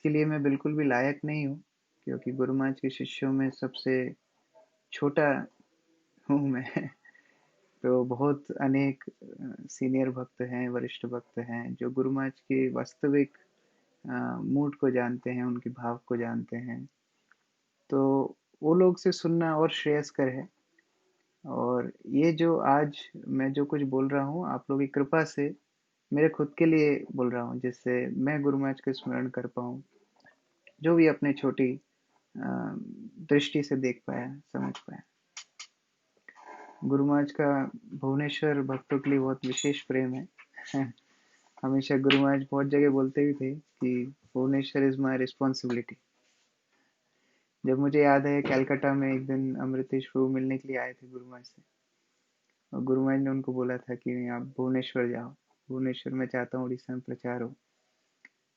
इसके लिए मैं बिल्कुल भी लायक नहीं हूँ, क्योंकि गुरु महाराज के शिष्यों में सबसे छोटा हूँ मैं। तो बहुत अनेक सीनियर भक्त हैं, वरिष्ठ भक्त हैं, जो गुरु महाराज के वास्तविक मूड को जानते हैं, उनके भाव को जानते हैं। तो वो लोग से सुनना और श्रेयस्कर है। और ये जो आज मैं जो कुछ बोल रहा हूँ, आप लोगों की कृपा से मेरे खुद के लिए बोल रहा हूँ, जिससे मैं गुरु महाराज का स्मरण कर पाऊँ, जो भी अपने छोटी दृष्टि से देख पाया, समझ पाया। गुरु महाराज का भुवनेश्वर भक्तों के लिए बहुत विशेष प्रेम है। हमेशा गुरु महाराज बहुत जगह बोलते भी थे कि भुवनेश्वर इज माय रिस्पॉन्सिबिलिटी। जब मुझे याद है, कलकत्ता में एक दिन अमृतेश प्रभु मिलने के लिए आए थे गुरु महाराज से, और गुरु महाराज ने उनको बोला था कि आप भुवनेश्वर जाओ, भुवनेश्वर में चाहता हूँ उड़ीसा में प्रचार हो।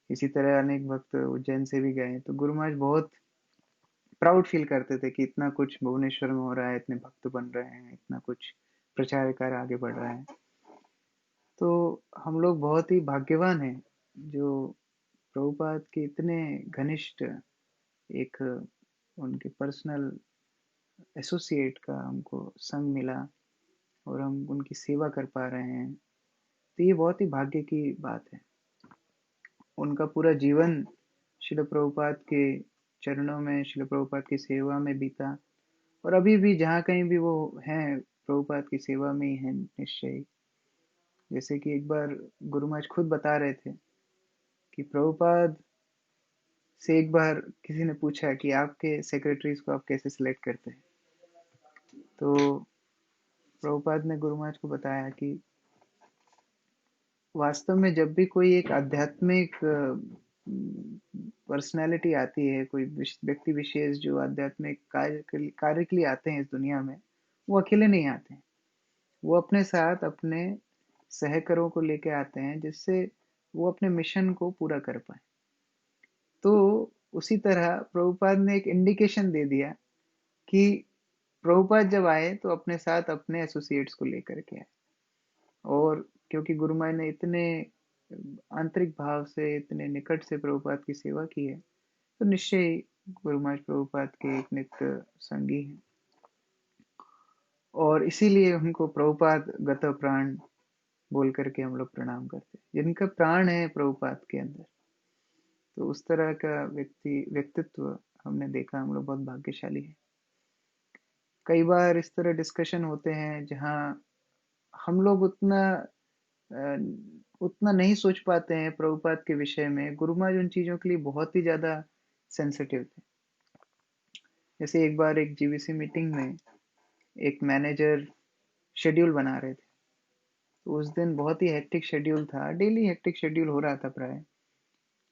इसी तरह अनेक भक्त उज्जैन से भी गए, तो गुरु महाराज बहुत प्राउड फील करते थे कि इतना कुछ भुवनेश्वर में हो रहा है, इतने भक्त बन रहे हैं, इतना कुछ प्रचार कार्य आगे बढ़ रहा है। तो हम लोग बहुत ही भाग्यवान हैं, जो प्रभुपाद के इतने घनिष्ठ एक उनके पर्सनल एसोसिएट का हमको संग मिला, और हम उनकी सेवा कर पा रहे हैं। तो ये बहुत ही भाग्य की बात है। उनका पूरा जीवन शिल प्रभुपाद के चरणों में, शिल प्रभुपाद की सेवा में बीता, और अभी भी जहाँ कहीं भी वो हैं, प्रभुपाद की सेवा में ही हैं निश्चय ही। जैसे कि एक बार गुरु महाराज खुद बता रहे थे कि प्रभुपाद से एक बार किसी ने पूछा कि आपके सेक्रेटरीज को आप कैसे सिलेक्ट करते हैं, तो प्रभुपाद ने गुरु महाराज को बताया कि वास्तव में जब भी कोई एक आध्यात्मिक पर्सनैलिटी आती है, कोई व्यक्ति विशेष जो आध्यात्मिक कार्य के लिए आते हैं इस दुनिया में, वो अकेले नहीं आते हैं। वो अपने साथ अपने सहकर्मियों को लेके आते हैं, जिससे वो अपने मिशन को पूरा कर पाए। तो उसी तरह प्रभुपाद ने एक इंडिकेशन दे दिया कि प्रभुपाद जब आए तो अपने साथ अपने एसोसिएट्स को लेकर के आए। और क्योंकि गुरु महाराज ने इतने आंतरिक भाव से, इतने निकट से प्रभुपाद की सेवा की है, तो निश्चय ही गुरु महाराज प्रभुपाद के एक नित्य संगी हैं। और इसीलिए उनको प्रभुपाद गत प्राण बोल करके हम लोग प्रणाम करते हैं, जिनका प्राण है प्रभुपाद के अंदर। तो उस तरह का व्यक्तित्व हमने देखा, हम लोग बहुत भाग्यशाली हैं। कई बार इस तरह डिस्कशन होते हैं जहाँ हम लोग उतना नहीं सोच पाते हैं प्रभुपाद के विषय में। गुरु महाराज उन चीजों के लिए बहुत ही ज्यादा सेंसिटिव थे। जैसे एक बार एक जीवीसी मीटिंग में एक मैनेजर शेड्यूल बना रहे थे, तो उस दिन बहुत ही हेक्टिक शेड्यूल था, डेली हेक्टिक शेड्यूल हो रहा था प्राय।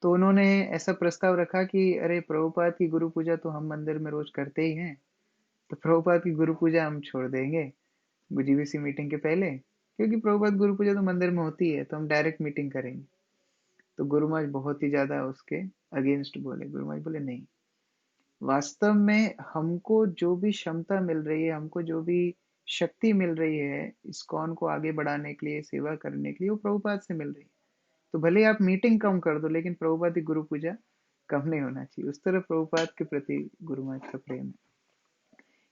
तो उन्होंने ऐसा प्रस्ताव रखा कि अरे, प्रभुपाद की गुरु पूजा तो हम मंदिर में रोज करते ही हैं, तो प्रभुपाद की गुरु पूजा हम छोड़ देंगे जीवीसी मीटिंग के पहले, क्योंकि प्रभुपाद गुरु पूजा तो मंदिर में होती है, तो हम डायरेक्ट मीटिंग करेंगे। तो गुरु महाराज बहुत ही ज्यादा उसके अगेंस्ट बोले। गुरु महाराज बोले नहीं, वास्तव में हमको जो भी क्षमता मिल रही है, हमको जो भी शक्ति मिल रही है इस्कॉन को आगे बढ़ाने के लिए, सेवा करने के लिए, वो प्रभुपाद से मिल रही है। तो भले आप मीटिंग कम कर दो, लेकिन प्रभुपाद की गुरु पूजा कम नहीं होना चाहिए। उस तरह प्रभुपाद के प्रति गुरु महाराज का प्रेम है।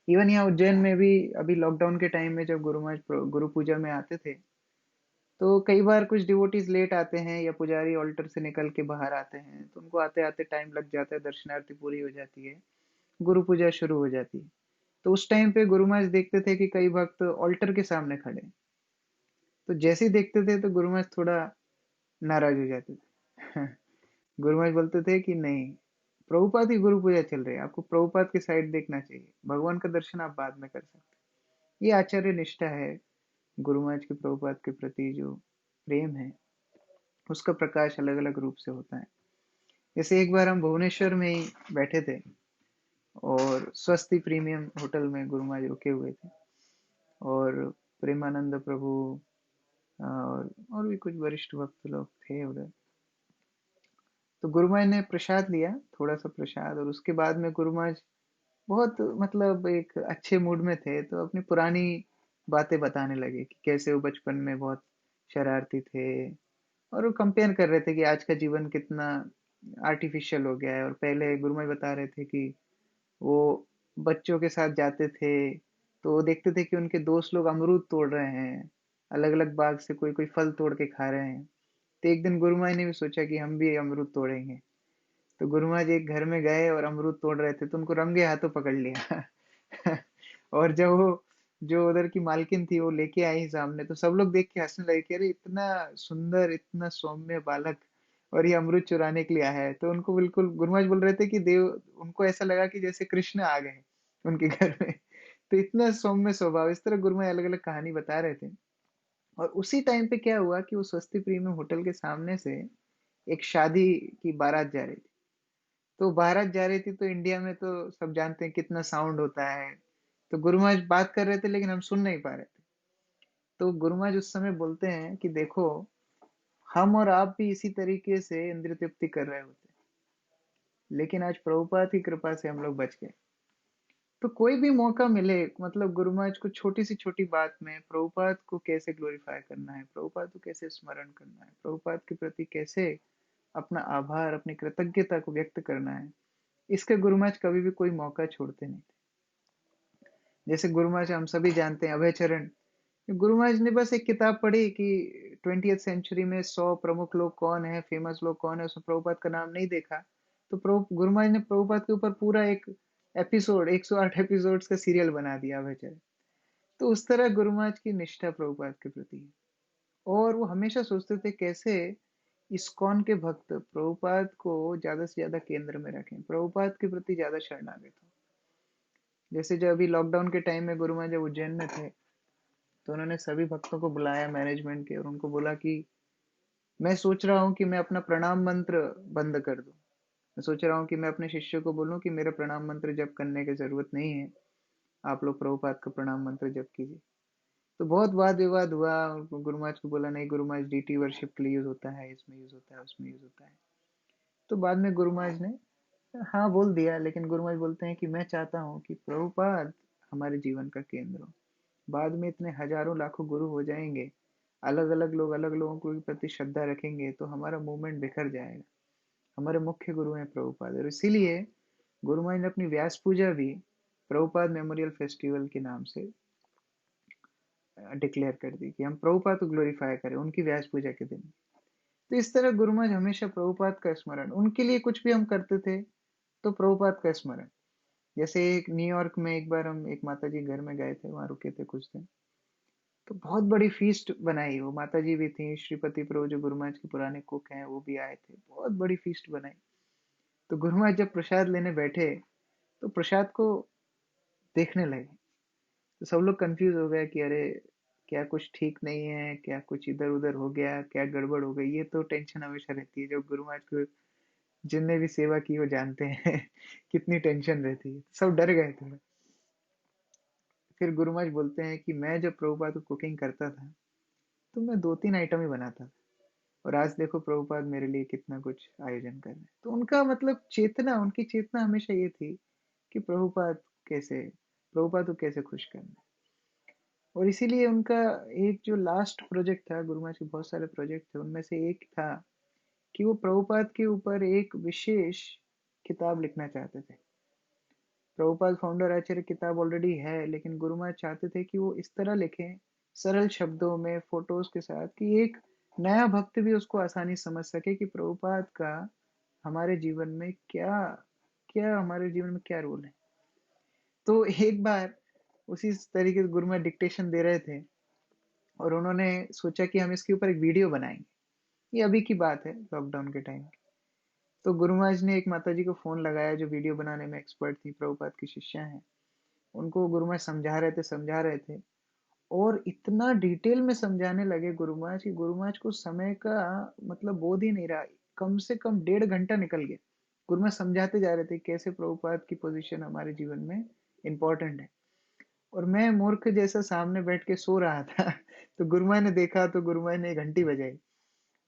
इवन यहाँ उज्जैन में भी अभी लॉकडाउन के टाइम में जब गुरु महाराज गुरु पूजा में आते थे, तो कई बार कुछ डिवोटीज लेट आते हैं, या पुजारी ऑल्टर से निकल के बाहर आते हैं, तो उनको आते आते टाइम लग जाता है, दर्शनार्थी पूरी हो जाती है, गुरु पूजा शुरू हो जाती है। तो उस टाइम पे गुरु महाराज देखते थे कि कई भक्त ऑल्टर के सामने खड़े हैं। तो जैसे ही देखते थे तो गुरु महाराज थोड़ा नाराज हो जाते थे। गुरु महाराज बोलते थे कि नहीं, प्रभुपाद की गुरु पूजा चल रही है, आपको प्रभुपाद की साइड देखना चाहिए, भगवान का दर्शन आप बाद में कर सकते हैं। ये आचार्य निष्ठा है। गुरु महाराज के प्रभुपाद के प्रति जो प्रेम है, उसका प्रकाश अलग अलग रूप से होता है। जैसे एक बार हम भुवनेश्वर में ही बैठे थे, और स्वस्ति प्रीमियम होटल में गुरु महाराज रुके हुए थे, और प्रेमानंद प्रभु और भी कुछ वरिष्ठ भक्त लोग थे उधर। तो गुरु महाराज ने प्रसाद लिया, थोड़ा सा प्रसाद, और उसके बाद में गुरु महाराज बहुत मतलब एक अच्छे मूड में थे, तो अपनी पुरानी बातें बताने लगे कि कैसे वो बचपन में बहुत शरारती थे, और वो कंपेयर कर रहे थे कि आज का जीवन कितना आर्टिफिशियल हो गया है। और पहले गुरु महाराज बता रहे थे कि वो बच्चों के साथ जाते थे, तो वो देखते थे कि उनके दोस्त लोग अमरूद तोड़ रहे हैं, अलग अलग बाग से कोई कोई फल तोड़ के खा रहे हैं। तो एक दिन गुरु महाराज ने भी सोचा कि हम भी अमरूद तोड़ेंगे। तो गुरु महाराज एक घर में गए और अमरूद तोड़ रहे थे, तो उनको रंगे हाथों पकड़ लिया। और जब वो जो उधर की मालकिन थी वो लेके आई सामने, तो सब लोग देख के हंसने लगे कि अरे इतना सुंदर, इतना सौम्य बालक, और ये अमरूद चुराने के लिए आया है। तो उनको बिल्कुल गुरु महाराज बोल रहे थे कि देव, उनको ऐसा लगा कि जैसे कृष्ण आ गए उनके घर में। तो इतना सौम्य स्वभाव, इस तरह गुरु महाराज अलग अलग कहानी बता रहे थे। और उसी टाइम पे क्या हुआ कि वो स्वस्ति प्रीमियम होटल के सामने से एक शादी की बारात जा रही थी। तो बारात जा रही थी, तो इंडिया में तो सब जानते हैं कितना साउंड होता है। तो गुरु महाराज बात कर रहे थे लेकिन हम सुन नहीं पा रहे थे। तो गुरु महाराज उस समय बोलते हैं कि देखो, हम और आप भी इसी तरीके से इंद्रिय तृप्ति कर रहे होते, लेकिन आज प्रभुपाद की कृपा से हम लोग बच गए। तो कोई भी मौका मिले, मतलब गुरु महाराज को छोटी सी छोटी बात में प्रभुपाद को कैसे ग्लोरीफाई करना है, प्रभुपाद को कैसे स्मरण करना है, प्रभुपाद के प्रति कैसे अपना आभार, अपनी कृतज्ञता को व्यक्त करना है, इसके गुरु महाराज कभी भी कोई मौका छोड़ते नहीं थे। जैसे गुरु महाराज हम सभी जानते हैं अभय चरण, गुरु महाराज ने बस एक किताब पढ़ी कि 20th सेंचुरी में 100 प्रमुख लोग कौन है, फेमस लोग कौन है, उसमें प्रभुपाद का नाम नहीं देखा। तो गुरु महाराज ने प्रभुपाद के ऊपर पूरा एक एपिसोड, 108 एपिसोड्स का सीरियल बना दिया अभय चरण। तो उस तरह गुरु महाराज की निष्ठा प्रभुपाद के प्रति है। और वो हमेशा सोचते थे कैसे इस्कॉन के भक्त प्रभुपाद को ज्यादा से ज्यादा केंद्र में रखें, प्रभुपाद के प्रति ज्यादा शरणागत हो। जैसे जब अभी लॉकडाउन के टाइम में गुरु महाराज जब उज्जैन में थे, तो उन्होंने सभी भक्तों को बुलाया मैनेजमेंट के, और उनको बोला कि मैं सोच रहा हूँ कि मैं अपना प्रणाम मंत्र बंद कर दूं। मैं सोच रहा हूँ कि मैं अपने शिष्य को बोलूं कि मेरा प्रणाम मंत्र जप करने की जरूरत नहीं है, आप लोग प्रभुपाद का प्रणाम मंत्र जप कीजिए। तो बहुत वाद विवाद हुआ। गुरु महाराज को बोला नहीं, गुरु महाराज डीटी वर्शिप के लिए यूज होता है, इसमें यूज होता है, उसमें यूज होता है। तो बाद में गुरु महाराज ने हाँ बोल दिया, लेकिन गुरु महाराज बोलते हैं कि मैं चाहता हूँ कि प्रभुपाद हमारे जीवन का केंद्र हो। बाद में इतने हजारों लाखों गुरु हो जाएंगे, अलग अलग लोग अलग लोगों के प्रति श्रद्धा रखेंगे, तो हमारा मूवमेंट बिखर जाएगा। हमारे मुख्य गुरु हैं प्रभुपाद, और इसीलिए गुरु महाराज ने अपनी व्यास पूजा भी प्रभुपाद मेमोरियल फेस्टिवल के नाम से डिक्लेयर कर दी कि हम प्रभुपाद को ग्लोरीफाई करें उनकी व्यास पूजा के दिन। तो इस तरह गुरु महाराज हमेशा प्रभुपाद का स्मरण, उनके लिए कुछ भी हम करते थे तो प्रभुपाद का स्मरण। जैसे एक न्यूयॉर्क में एक बार हम एक माता जी घर में गए थे, वहां रुके थे कुछ दिन। तो बहुत बड़ी फीस्ट बनाई, वो माता जी भी थी, श्रीपति प्रभु जो गुरु महाराज के पुराने कुक हैं वो भी आए थे, बहुत बड़ी फीस्ट बनाई। तो गुरु महाराज जब प्रसाद लेने बैठे, तो प्रसाद को देखने लगे। तो सब लोग कंफ्यूज हो गए कि अरे क्या कुछ ठीक नहीं है, क्या कुछ इधर उधर हो गया, क्या गड़बड़ हो गई। ये तो टेंशन हमेशा रहती है, जब गुरु महाराज को जिनने भी सेवा की वो जानते हैं कितनी टेंशन रहती है। सब डर गए थे। फिर गुरु महाराज बोलते हैं कि मैं जब प्रभुपाद को कुकिंग करता था, तो मैं 2-3 आइटम ही बनाता था, और आज देखो प्रभुपाद मेरे लिए कितना कुछ आयोजन कर रहे हैं। तो उनका मतलब चेतना, उनकी चेतना हमेशा ये थी कि कैसे प्रभुपाद को कैसे खुश करना है। और इसीलिए उनका एक जो लास्ट प्रोजेक्ट था, गुरु महाराज के बहुत सारे प्रोजेक्ट थे, उनमें से एक था कि वो प्रभुपाद के ऊपर एक विशेष किताब लिखना चाहते थे। प्रभुपाद फाउंडर आचार्य किताब ऑलरेडी है, लेकिन गुरु महाराज चाहते थे कि वो इस तरह लिखें, सरल शब्दों में, फोटोज के साथ, कि एक नया भक्त भी उसको आसानी से समझ सके कि प्रभुपाद का हमारे जीवन में क्या क्या हमारे जीवन में क्या रोल है। तो एक बार उसी तरीके से गुरु महाराज डिक्टेशन दे रहे थे, और उन्होंने सोचा कि हम इसके ऊपर एक वीडियो बनाएंगे। ये अभी की बात है, लॉकडाउन के टाइम। तो गुरु महाराज ने एक माता जी को फोन लगाया जो वीडियो बनाने में एक्सपर्ट थी, प्रभुपाद की शिष्या हैं। उनको गुरु महाराज समझा रहे थे, और इतना डिटेल में समझाने लगे गुरु महाराज कि गुरु महाराज को समय का मतलब बोध ही नहीं रहा। कम से कम 1.5 घंटा निकल गया। गुरु महाराज समझाते जा रहे थे कैसे प्रभुपाद की पोजीशन हमारे जीवन में इम्पोर्टेंट है, और मैं मूर्ख जैसा सामने बैठ के सो रहा था। तो गुरु महाराज ने देखा, तो गुरु महाराज ने घंटी बजाई।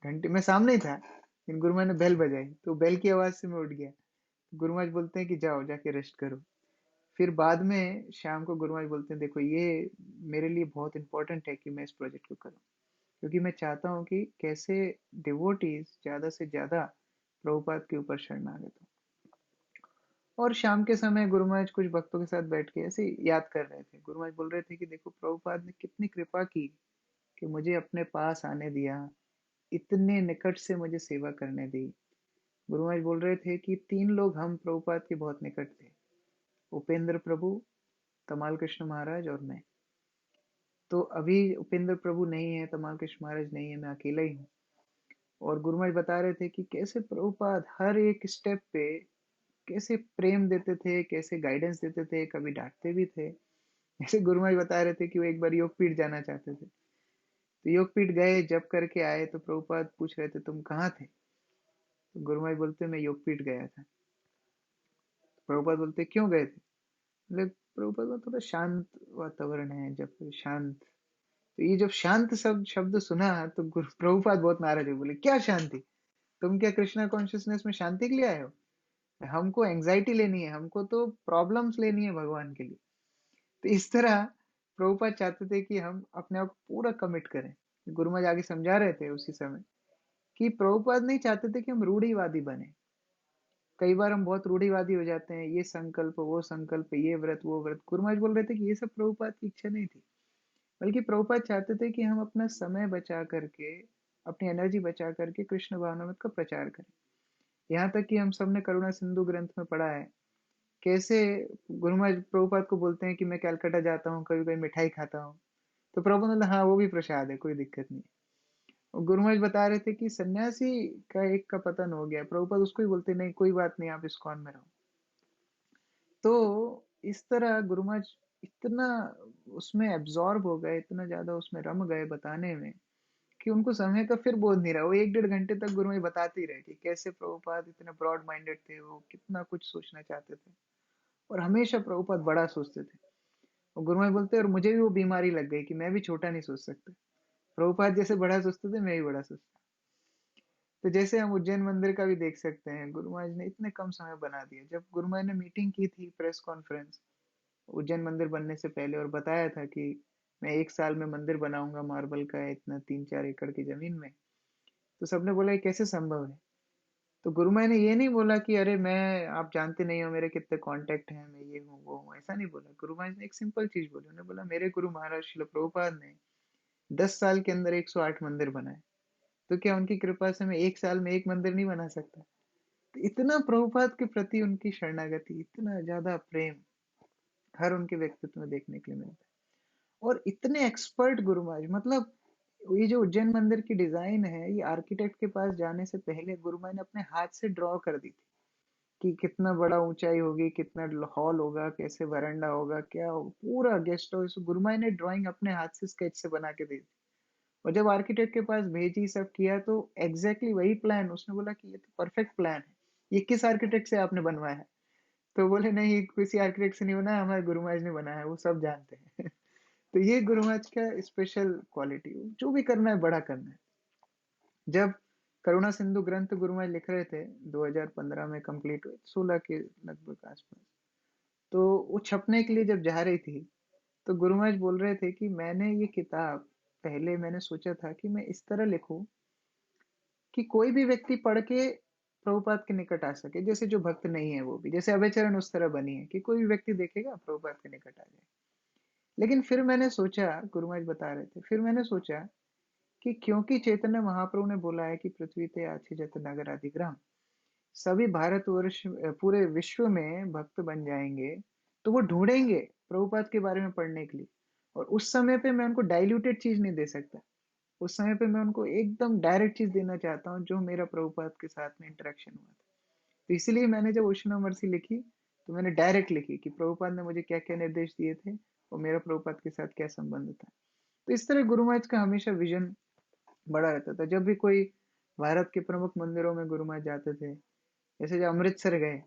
घंटी, मैं सामने ही था, लेकिन गुरु महाराज ने बेल बजाई, तो बेल की आवाज से मैं उठ गया। गुरु महाराज बोलते हैं कि जाओ जाके रेस्ट करो। फिर बाद में शाम को गुरु महाराज बोलते हैं देखो ये मेरे लिए बहुत इंपॉर्टेंट है कि मैं इस प्रोजेक्ट को करूं, क्योंकि मैं चाहता हूं कि कैसे डिवोटीज ज्यादा से ज्यादा प्रभुपाद के ऊपर शरणागत हो। और शाम के समय गुरु महाराज कुछ भक्तों के साथ बैठ के ऐसे ही याद कर रहे थे। गुरु महाराज बोल रहे थे कि देखो प्रभुपाद ने कितनी कृपा की कि मुझे अपने पास आने दिया, इतने निकट से मुझे सेवा करने दी। गुरु महाराज बोल रहे थे कि 3 लोग हम प्रभुपाद के बहुत निकट थे, उपेंद्र प्रभु, तमाल कृष्ण महाराज और मैं। तो अभी उपेंद्र प्रभु नहीं है, तमाल कृष्ण महाराज नहीं है, मैं अकेला ही हूँ। और गुरु महाराज बता रहे थे कि कैसे प्रभुपाद हर एक स्टेप पे कैसे प्रेम देते थे, कैसे गाइडेंस देते थे, कभी डांटते भी थे। जैसे गुरु महाराज बता रहे थे कि वो एक बार योगपीठ जाना चाहते थे, तो योगपीठ गए, जब करके आए तो प्रभुपाद पूछ रहे थे तुम कहाँ थे? तो गुरु महाराज बोलते मैं योगपीठ गया था। प्रभुपाद बोलते क्यों गए थे? बोले प्रभुपाद में थोड़ा शांत वातावरण है, जब शांत। तो ये जब शांत शब्द शब्द सुना तो गुरु प्रभुपाद बहुत नाराज हो, बोले क्या शांति? तुम क्या कृष्णा कॉन्शियसनेस में शांति के लिए आए हो? हमको एंजाइटी लेनी है, हमको तो प्रॉब्लम्स लेनी है भगवान के लिए। तो इस तरह प्रभुपाद चाहते थे कि हम अपने आप को पूरा कमिट करें। गुरु महाराज आगे समझा रहे थे उसी समय कि प्रभुपाद नहीं चाहते थे कि हम रूढ़िवादी बने। कई बार हम बहुत रूढ़िवादी हो जाते हैं, ये संकल्प, ये व्रत, वो व्रत। गुरु महाराज बोल रहे थे कि ये सब प्रभुपाद की इच्छा नहीं थी, बल्कि प्रभुपाद चाहते थे कि हम अपना समय बचा करके, अपनी एनर्जी बचा करके कृष्ण भावनामृत का प्रचार करें। यहाँ तक कि हम सबने करुणा सिंधु ग्रंथ में पढ़ा है कैसे गुरु महाराज प्रभुपाद को बोलते हैं कि मैं कलकत्ता जाता हूँ, कभी कभी मिठाई खाता हूँ। तो प्रभुपाद ने बोला हाँ वो भी प्रसाद है, कोई दिक्कत नहीं। और गुरु महाराज बता रहे थे कि सन्यासी का एक का पतन हो गया, प्रभुपाद उसको ही बोलते नहीं कोई बात नहीं, आप इस्कॉन में रहो। तो इस तरह गुरु महाराज इतना उसमें एब्जॉर्ब हो गए, इतना ज्यादा उसमें रम गए बताने में कि उनको समय का फिर बोध नहीं रहा। वो 1 डेढ़ घंटे तक गुरु महाराज बताते ही रहे कि कैसे प्रभुपाद इतने ब्रॉड माइंडेड थे, वो कितना कुछ सोचना चाहते थे और हमेशा प्रभुपाद बड़ा सोचते थे। और गुरु महाराज बोलते और मुझे भी वो बीमारी लग गई कि मैं भी छोटा नहीं सोच सकता। प्रभुपाद जैसे बड़ा सोचते थे, मैं भी बड़ा सोचता। तो जैसे हम उज्जैन मंदिर का भी देख सकते हैं, गुरु महाराज ने इतने कम समय बना दिया। जब गुरु महाराज ने मीटिंग की थी, प्रेस कॉन्फ्रेंस, उज्जैन मंदिर बनने से पहले, और बताया था कि मैं 1 साल में मंदिर बनाऊंगा मार्बल का, इतना 3-4 एकड़ की जमीन में। तो सबने बोला ये कैसे संभव है? तो गुरु महाराज ने ये नहीं बोला कि अरे मैं, आप जानते नहीं हो मेरे कितने कांटेक्ट हैं, मैं ये हूँ वो हूँ, ऐसा नहीं बोला। गुरु महाराज ने एक सिंपल चीज बोली, उन्होंने बोला मेरे गुरु महाराज श्रील प्रभुपाद ने 10 साल के अंदर 108 मंदिर बनाए, तो क्या उनकी कृपा से मैं 1 साल में एक मंदिर नहीं बना सकता? तो इतना प्रभुपाद के प्रति उनकी शरणागति, इतना ज्यादा प्रेम हर उनके व्यक्तित्व में देखने के लिए मिलता है। और इतने एक्सपर्ट गुरु महाराज, मतलब ये जो उज्जैन मंदिर की डिजाइन है, ये आर्किटेक्ट के पास जाने से पहले गुरु महाराज ने अपने हाथ से ड्रॉ कर दी थी कि कितना बड़ा ऊंचाई होगी, कितना हॉल होगा, कैसे वरांडा होगा, क्या होगा, पूरा गेस्ट हाउस गुरु महाराज ने ड्राइंग अपने हाथ से स्केच से बना के दी थी। और जब आर्किटेक्ट के पास भेजी, सब किया, तो एग्जैक्टली वही प्लान, उसने बोला कि ये तो परफेक्ट प्लान है, ये किस आर्किटेक्ट से आपने बनवाया है? तो बोले नहीं ये किसी आर्किटेक्ट से नहीं बना है, हमारे गुरु महाराज ने बनाया है, वो सब जानते हैं। तो ये गुरु महाराज का स्पेशल क्वालिटी, जो भी करना है बड़ा करना है। जब करुणा सिंधु ग्रंथ गुरु महाराज लिख रहे थे, 2015 में कंप्लीट हुए, 16 के लगभग आसपास, तो वो छपने के लिए जब जा रही थी, तो गुरु महाराज बोल रहे थे कि मैंने ये किताब, पहले मैंने सोचा था कि मैं इस तरह लिखूं कि कोई भी व्यक्ति पढ़ के प्रभुपाद के निकट आ सके, जैसे जो भक्त नहीं है वो भी, जैसे अभय चरण उस तरह बनी है कि कोई भी व्यक्ति देखेगा प्रभुपाद के निकट आ जाए। लेकिन फिर मैंने सोचा, गुरु महाराज बता रहे थे, फिर मैंने सोचा कि क्योंकि चैतन्य महाप्रभु ने बोला है कि पृथ्वी ते आछि जत नगर अधिग्रहम, सभी भारतवर्ष पूरे विश्व में भक्त बन जाएंगे, तो वो ढूंढेंगे प्रभुपाद के बारे में पढ़ने के लिए। और उस समय पे मैं उनको डाइल्यूटेड चीज नहीं दे सकता, उस समय पे मैं उनको एकदम डायरेक्ट चीज देना चाहता हूँ जो मेरा प्रभुपाद के साथ में इंटरेक्शन हुआ था। तो इसीलिए मैंने जब ओशन ऑफ मर्सी लिखी, तो मैंने डायरेक्ट लिखी कि प्रभुपाद ने मुझे क्या क्या निर्देश दिए थे और मेरा प्रभुपाद के साथ क्या संबंध था। तो इस तरह गुरु महाराज का हमेशा विजन बड़ा रहता था। जब भी कोई भारत के प्रमुख मंदिरों में गुरु महाराज जाते थे, जैसे जब अमृतसर गए,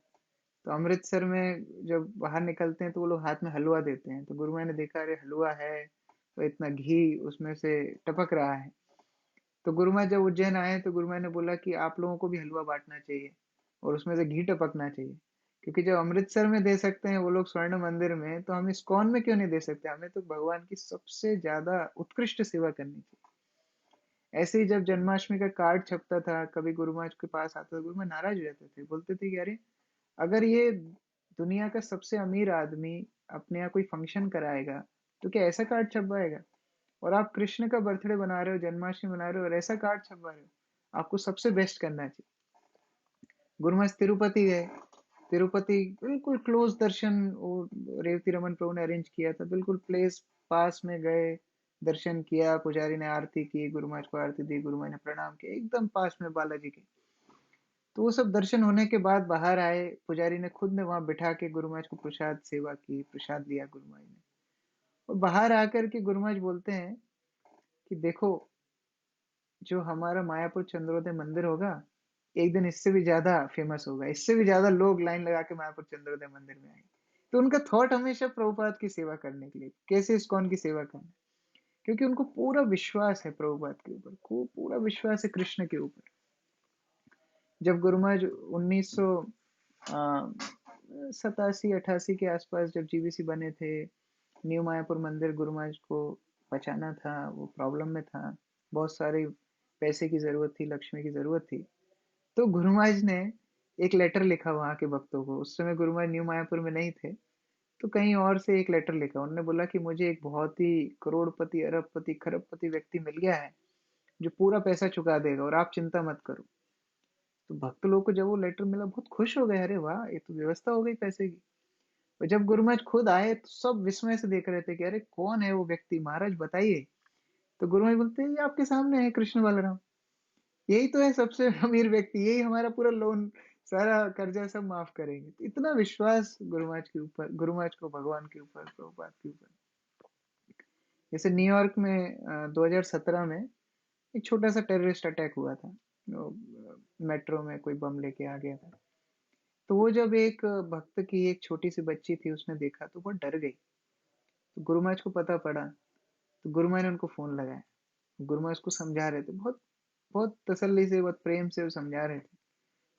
तो अमृतसर में जब बाहर निकलते हैं तो वो लोग हाथ में हलवा देते हैं, तो गुरु महाराज ने देखा अरे हलवा है, तो इतना घी उसमें से टपक रहा है। तो गुरु महाराज जब उज्जैन आए तो गुरु महाराज ने बोला कि आप लोगों को भी हलवा बांटना चाहिए और उसमें से घी टपकना चाहिए, क्योंकि जब अमृतसर में दे सकते हैं वो लोग स्वर्ण मंदिर में, तो हम इस्कॉन में क्यों नहीं दे सकते? हमें तो भगवान की सबसे ज्यादा उत्कृष्ट सेवा करनी चाहिए। ऐसे ही जब जन्माष्टमी का कार्ड छपता था, कभी गुरु महाराज के पास आता था, गुरु महाराज नाराज हो जाते थे, बोलते थे कि अरे अगर ये दुनिया का सबसे अमीर आदमी अपने यहाँ कोई फंक्शन कराएगा तो क्या ऐसा कार्ड छपवाएगा? और आप कृष्ण का बर्थडे बना रहे हो, जन्माष्टमी बना रहे हो और ऐसा कार्ड छपवा रहे हो, आपको सबसे बेस्ट करना चाहिए। गुरु महाराज तिरुपति गए, तिरुपति बिल्कुल क्लोज दर्शन वो रेवती रमन प्रभु ने अरेंज किया था, बिल्कुल प्लेस पास में गए, दर्शन किया, पुजारी ने आरती की, गुरु महाराज को आरती दी, गुरु महाराज ने प्रणाम किया, एकदम पास में बालाजी के। तो वो सब दर्शन होने के बाद बाहर आए, पुजारी ने खुद ने वहां बिठा के गुरु महाराज को प्रसाद सेवा की, प्रसाद लिया गुरु महाराज ने। और बाहर आकर के गुरु महाराज बोलते हैं कि देखो, जो हमारा मायापुर चंद्रोदय मंदिर होगा, एक दिन इससे भी ज्यादा फेमस होगा, इससे भी ज्यादा लोग लाइन लगा के मायापुर चंद्रोदय मंदिर में आएंगे। तो उनका थॉट हमेशा प्रभुपाद की सेवा करने के लिए, कैसे इस्कॉन की सेवा करना, क्योंकि उनको पूरा विश्वास है प्रभुपाद के ऊपर, को पूरा विश्वास है कृष्ण के ऊपर। जब गुरु महाराज 1987-88 के आसपास जब जीबीसी बने थे, न्यू मायापुर मंदिर गुरु महाराज को बचाना था, वो प्रॉब्लम में था, बहुत सारे पैसे की जरूरत थी, लक्ष्मी की जरूरत थी। तो गुरु महाराज ने एक लेटर लिखा वहां के भक्तों को, उस समय गुरु महाराज न्यू मायापुर में नहीं थे, तो कहीं और से एक लेटर लिखा। उन्होंने बोला कि मुझे एक बहुत ही करोड़पति, अरबपति, खरबपति व्यक्ति मिल गया है जो पूरा पैसा चुका देगा और आप चिंता मत करो। तो भक्त लोग को जब वो लेटर मिला, बहुत खुश हो गए, अरे वाह, ये तो व्यवस्था हो गई पैसे की। और जब गुरु महाराज खुद आए तो सब विस्मय से देख रहे थे कि अरे कौन है वो व्यक्ति, महाराज बताइए। तो गुरु महाराज बोलते हैं, ये आपके सामने है कृष्ण बलराम, यही तो है सबसे अमीर व्यक्ति, यही हमारा पूरा लोन, सारा कर्जा सब माफ करेंगे। तो इतना विश्वास गुरु महाराज के ऊपर, गुरु महाराज को भगवान के ऊपर, प्रभुपाद के ऊपर। जैसे न्यूयॉर्क में 2017 में एक छोटा सा टेररिस्ट अटैक हुआ था, मेट्रो में कोई बम लेके आ गया था। तो वो जब एक भक्त की एक छोटी सी बच्ची थी, उसने देखा तो बहुत डर गई। तो गुरु महाराज को पता पड़ा, तो गुरु महाराज ने उनको फोन लगाया, गुरु महाराज को समझा रहे थे, बहुत बहुत तसल्ली से, बहुत प्रेम से वो समझा रहे थे।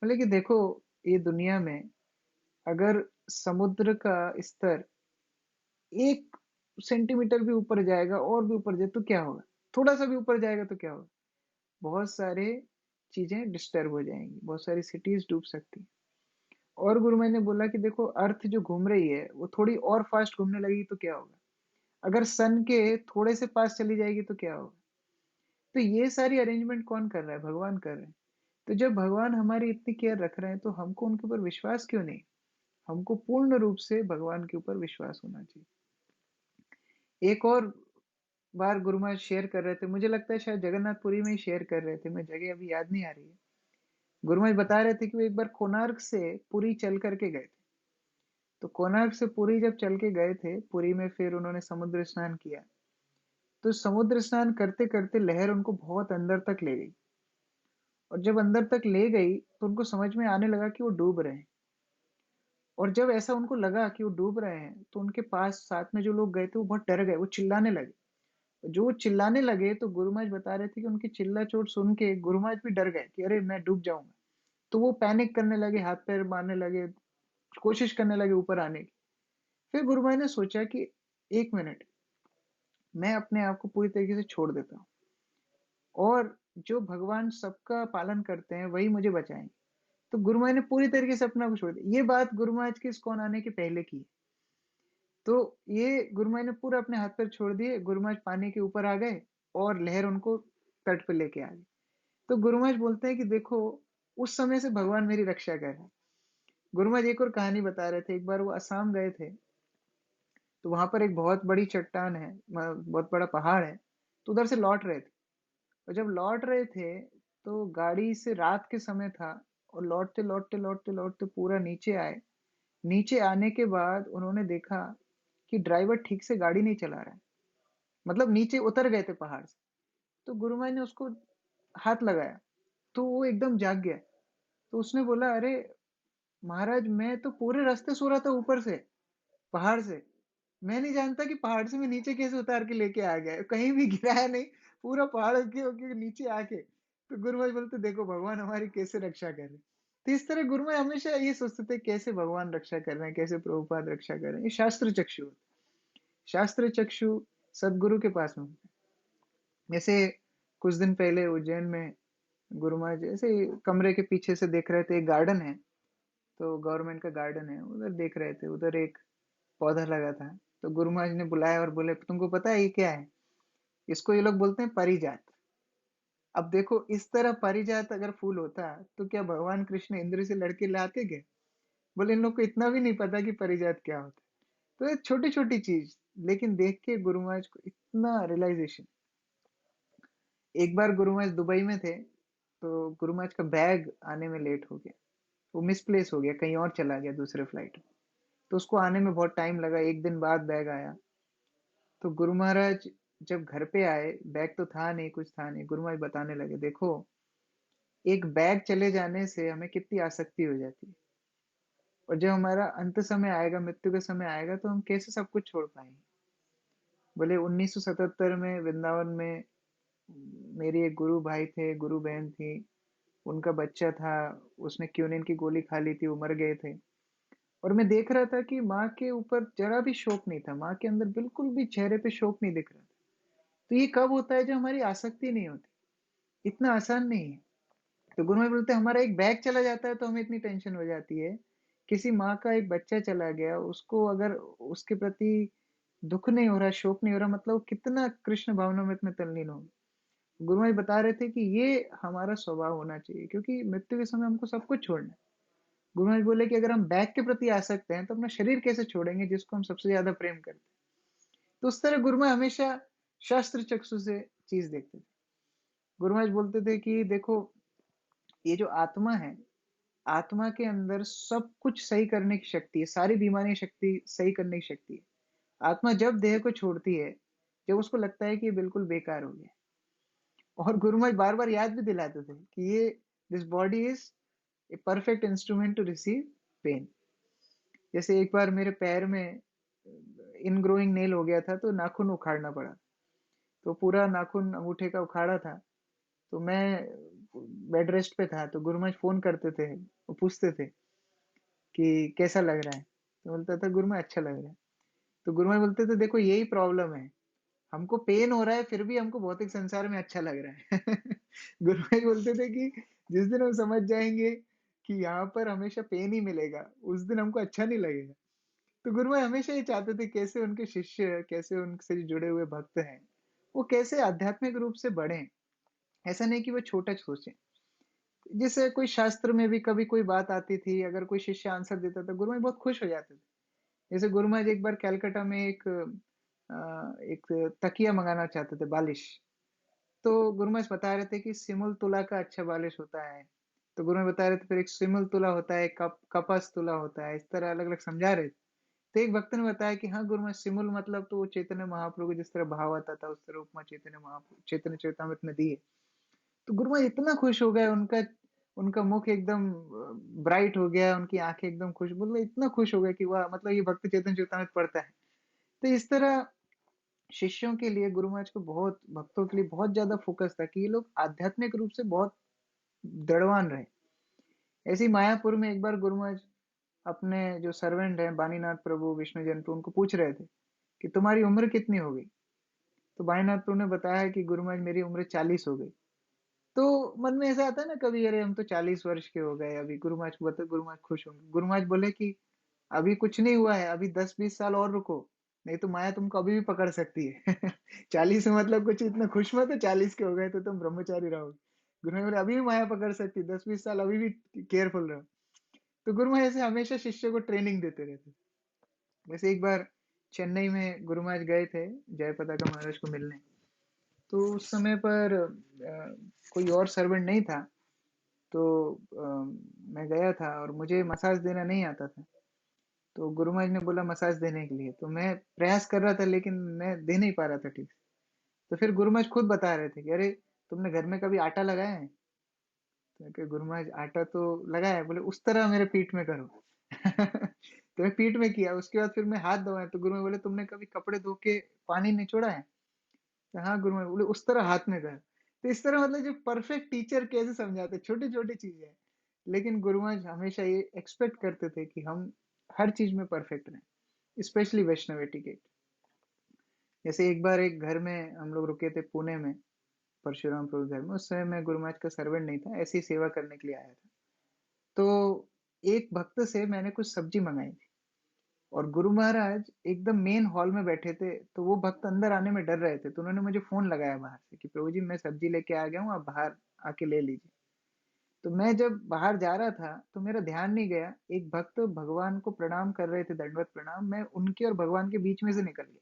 बोले कि देखो, ये दुनिया में अगर समुद्र का स्तर 1 सेंटीमीटर भी ऊपर जाएगा और भी ऊपर जाए तो क्या होगा, थोड़ा सा भी ऊपर जाएगा तो क्या होगा, बहुत सारे चीजें डिस्टर्ब हो जाएंगी, बहुत सारी सिटीज डूब सकती हैं। और गुरु मैंने बोला कि देखो, अर्थ जो घूम रही है वो थोड़ी और फास्ट घूमने लगेगी तो क्या होगा, अगर सन के थोड़े से पास चली जाएगी तो क्या होगा। तो ये सारी अरेंजमेंट कौन कर रहा है, भगवान कर रहे हैं। तो जब भगवान हमारी इतनी केयर रख रहे हैं तो हमको उनके ऊपर विश्वास क्यों नहीं, हमको पूर्ण रूप से भगवान के ऊपर विश्वास होना चाहिए। एक और बार गुरु महाराज शेयर कर रहे थे, मुझे लगता है शायद जगन्नाथपुरी में ही शेयर कर रहे थे, मैं जगह अभी याद नहीं आ रही है। गुरु महाराज बता रहे थे कि वो एक बार कोणार्क से पुरी चल करके गए थे। तो कोणार्क से पुरी जब चल के गए थे, पुरी में फिर उन्होंने समुद्र स्नान किया। तो समुद्र स्नान करते करते लहर उनको बहुत अंदर तक ले गई, और जब अंदर तक ले गई तो उनको समझ में आने लगा कि वो डूब रहे हैं। और जब ऐसा उनको लगा कि वो डूब रहे हैं तो उनके पास साथ में जो लोग गए थे वो बहुत डर गए, वो चिल्लाने लगे। जो वो चिल्लाने लगे तो गुरु महाराज बता रहे थे कि उनकी चिल्ला चोट सुन के गुरु महाराज भी डर गए कि अरे मैं डूब जाऊंगा। तो वो पैनिक करने लगे, हाथ पैर मारने लगे, कोशिश करने लगे ऊपर आने की। फिर गुरु महाराज ने सोचा कि 1 मिनट, मैं अपने आप को पूरी तरीके से छोड़ देता हूँ, और जो भगवान सबका पालन करते हैं वही मुझे बचाएंगे। तो गुरु महाराज ने पूरी तरीके से अपना को छोड़ दिया। ये बात गुरु महाराज के इस्कॉन आने के पहले की है। तो ये गुरु महाराज ने पूरा अपने हाथ पैर छोड़ दिए, गुरु महाराज पानी के ऊपर आ गए और लहर उनको तट पे लेके आ गई। तो गुरु महाराज बोलते हैं कि देखो, उस समय से भगवान मेरी रक्षा कर रहे हैं। गुरु महाराज एक और कहानी बता रहे थे, एक बार वो असम गए थे, तो वहां पर एक बहुत बड़ी चट्टान है, बहुत बड़ा पहाड़ है, तो उधर से लौट रहे थे। और जब लौट रहे थे तो गाड़ी से रात के समय था, और लौटते लौटते लौटते लौटते पूरा नीचे आए। नीचे आने के बाद उन्होंने देखा कि ड्राइवर ठीक से गाड़ी नहीं चला रहा है, मतलब नीचे उतर गए थे पहाड़ से। तो गुरु महाराज ने उसको हाथ लगाया, तो वो एकदम जाग गया। तो उसने बोला, अरे महाराज, मैं तो पूरे रास्ते सो रहा था ऊपर से, पहाड़ से, मैं नहीं जानता कि पहाड़ से मैं नीचे कैसे उतार के लेके आ गया, कहीं भी गिराया नहीं, पूरा पहाड़ के नीचे आके। तो गुरु महाराज बोलते, देखो भगवान हमारी कैसे रक्षा कर रहे हैं। तो इस तरह गुरु महाराज हमेशा ये सोचते थे कैसे भगवान रक्षा कर रहे हैं, कैसे प्रभुपाद रक्षा कर रहे हैं। ये शास्त्र चक्षु होता है। शास्त्र चक्षु सदगुरु के पास में होता है। जैसे कुछ दिन पहले उज्जैन में गुरु महाराज ऐसे ही कमरे के पीछे से देख रहे थे, एक गार्डन है, तो गवर्नमेंट का गार्डन है, उधर देख रहे थे, उधर एक पौधा लगा था। तो गुरु महाराज ने बुलाया और बोले, तुमको पता है ये क्या है? इसको ये लोग बोलते हैं पारिजात। अब देखो, इस तरह पारिजात अगर फूल होता तो क्या भगवान कृष्ण इंद्र से लड़के लाते क्या? बोले इन लोग को इतना भी नहीं पता कि पारिजात क्या होता है। तो ये छोटी छोटी चीज, लेकिन देख के गुरु महाराज को इतना रियलाइजेशन। एक बार गुरु महाराज दुबई में थे, तो गुरु महाराज का बैग आने में लेट हो गया। वो मिसप्लेस हो गया, कहीं और चला गया दूसरे फ्लाइट में। तो उसको आने में बहुत टाइम लगा, एक दिन बाद बैग आया। तो गुरु महाराज जब घर पे आए, बैग तो था नहीं, कुछ था नहीं, गुरु महाराज बताने लगे, देखो एक बैग चले जाने से हमें कितनी आसक्ति हो जाती है, और जब हमारा अंत समय आएगा, मृत्यु का समय आएगा, तो हम कैसे सब कुछ छोड़ पाएंगे। बोले 1977 में वृंदावन में मेरी एक गुरु भाई थे, गुरु बहन थी, उनका बच्चा था, उसने क्यूनिन की गोली खा ली थी, वो मर गए थे। और मैं देख रहा था कि माँ के ऊपर जरा भी शोक नहीं था, माँ के अंदर बिल्कुल भी चेहरे पे शोक नहीं दिख रहा था। तो ये कब होता है? जब हमारी आसक्ति नहीं होती। इतना आसान नहीं है। तो गुरु महाराज बोलते हैं, हमारा एक बैग चला जाता है तो हमें इतनी टेंशन हो जाती है। किसी माँ का एक बच्चा चला गया, उसको अगर उसके प्रति दुख नहीं हो रहा, शोक नहीं हो रहा, मतलब वो कितना कृष्ण भावनामृत में तल्लीन हो। गुरु महाराज बता रहे थे कि ये हमारा स्वभाव होना चाहिए, क्योंकि मृत्यु के समय हमको सब कुछ छोड़ना है। गुरु महाराज बोले कि अगर हम बैग के प्रति आसक्त हैं, तो अपना शरीर कैसे छोड़ेंगे जिसको हम सबसे ज्यादा प्रेम करते हैं। तो उस तरह गुरु महाराज हमेशा शास्त्र चक्षु से चीज देखते थे। गुरु महाराज बोलते थे कि देखो, ये जो आत्मा है, आत्मा के अंदर सब कुछ सही करने की शक्ति है, सारी बीमारी शक्ति सही करने की शक्ति है। आत्मा जब देह को छोड़ती है, जब उसको लगता है कि ये बिल्कुल बेकार हो गया। और गुरु महाराज बार बार याद भी दिलाते थे कि ये this body is a perfect instrument to receive pain. जैसे एक बार मेरे पैर में इनग्रोइंग नेल हो गया था, तो नाखून उखाड़ना पड़ा। तो पूरा नाखून अंगूठे का उखाड़ा था। तो मैं बेड रेस्ट पे था, तो गुरु महाराज फोन करते थे, वो पूछते थे कि कैसा लग रहा है। तो बोलता था, गुरु महाराज अच्छा लग रहा है। तो गुरु महाराज बोलते थे, देखो यही प्रॉब्लम है, हमको पेन हो रहा है फिर भी हमको भौतिक संसार में अच्छा लग रहा है। गुरु महाराज बोलते थे कि जिस दिन हम समझ जाएंगे कि यहाँ पर हमेशा पेन ही मिलेगा, उस दिन हमको अच्छा नहीं लगेगा। तो गुरु महाराज हमेशा ये चाहते थे, कैसे उनके शिष्य, कैसे उनसे जुड़े हुए भक्त हैं, वो कैसे आध्यात्मिक रूप से बढ़े। ऐसा नहीं कि वो छोटा सोचे। जैसे कोई शास्त्र में भी कभी कोई बात आती थी, अगर कोई शिष्य आंसर देता था, गुरु महाराज बहुत खुश हो जाते थे। जैसे गुरु महाराज एक बार कलकत्ता में एक तकिया मंगाना चाहते थे, बालिश। तो गुरु महाराज बता रहे थे कि सिमुल तुला का अच्छा बालिश होता है। तो गुरु महाराज बता रहे थे, फिर एक सिमुल तुला होता है, कपस तुला होता है, इस तरह अलग अलग समझा रहे थे। तो एक भक्त ने बताया कि हाँ गुरु महाराज, सिमुल मतलब तो वो चैतन्य महाप्रभु को जिस तरह भाव आता था, उस तरह उपमा चैतन्य महाप्रभु, चैतन्य चरितामृत में दी है। तो गुरु महाराज इतना खुश हो गए, उनका उनका मुख एकदम ब्राइट हो गया, उनकी आंखें एकदम खुश, बोले इतना खुश हो गए कि वाह, मतलब ये भक्त चैतन्य चरितामृत पढ़ता है। तो इस तरह शिष्यों के लिए गुरु महाराज को बहुत, भक्तों के लिए बहुत ज्यादा फोकस था कि ये लोग आध्यात्मिक रूप से बहुत दृढ़वान रहे। ऐसे ही मायापुर में एक बार गुरु महाराज अपने जो सर्वेंट हैं बानीनाथ प्रभु, विष्णु जन प्रभु, उनको पूछ रहे थे कि तुम्हारी उम्र कितनी हो गई। तो बानीनाथ प्रभु ने बताया कि गुरु महाराज मेरी उम्र 40 हो गई। तो मन में ऐसा आता है ना कभी, अरे हम तो 40 वर्ष के हो गए अभी, गुरु महाराज को बता, गुरु महाराज खुश होंगे। गुरु महाराज बोले कि अभी कुछ नहीं हुआ है, अभी 10-20 साल और रुको, नहीं तो माया तुमको अभी भी पकड़ सकती है। 40 में मतलब कुछ इतना खुश मत हो, 40 के हो गए तो तुम ब्रह्मचारी रहोगे। गुरु महाराज बोले अभी भी माया पकड़ सकती है, 10-20 साल अभी भी केयरफुल रहो। तो गुरु महाराज ऐसे हमेशा शिष्य को ट्रेनिंग देते रहते। वैसे एक बार चेन्नई में गुरु महाराज गए थे जयपताका महाराज को मिलने। तो उस समय पर कोई और सर्वेंट नहीं था। तो मैं गया था और मुझे मसाज देना नहीं आता था। तो गुरु महाराज ने बोला मसाज देने के लिए, तो मैं प्रयास कर रहा था, लेकिन मैं दे नहीं पा रहा था ठीक से। तो फिर गुरु महाराज खुद बता रहे थे कि अरे, तुमने घर में कभी आटा लगाया है? तो मैं कहा, गुरु महाराज आटा तो लगाया है। बोले उस तरह मेरे पीठ में करो। तो मैं पीठ में किया, उसके बाद फिर मैं हाथ धोया। तो गुरु महाराज बोले तुमने कभी कपड़े धो के पानी निचोड़ा है? तो हाँ गुरु महाराज। बोले उस तरह हाथ में कर। तो इस तरह मतलब जो परफेक्ट टीचर कैसे समझाते, छोटी छोटी चीजें हैं, लेकिन गुरु महाराज हमेशा ये एक्सपेक्ट करते थे कि हम हर चीज में परफेक्ट रहें, स्पेशली वैष्णव एटिकेट। जैसे एक बार एक घर में हम लोग रुके थे पुणे में। परशुराम प्रभु घर में। उस समय मैं गुरु महाराज का सर्वेंट नहीं था, ऐसी सेवा करने के लिए आया था। तो एक भक्त से मैंने कुछ सब्जी मंगाई थी और गुरु महाराज एकदम मेन हॉल में बैठे थे, तो वो भक्त अंदर आने में डर रहे थे, तो उन्होंने मुझे फोन लगाया बाहर से कि प्रभु जी मैं सब्जी लेके आ गया हूँ, आप बाहर आके ले लीजिए। तो मैं जब बाहर जा रहा था तो मेरा ध्यान नहीं गया, एक भक्त भगवान को प्रणाम कर रहे थे, दंडवत प्रणाम, मैं उनके और भगवान के बीच में से निकल गया।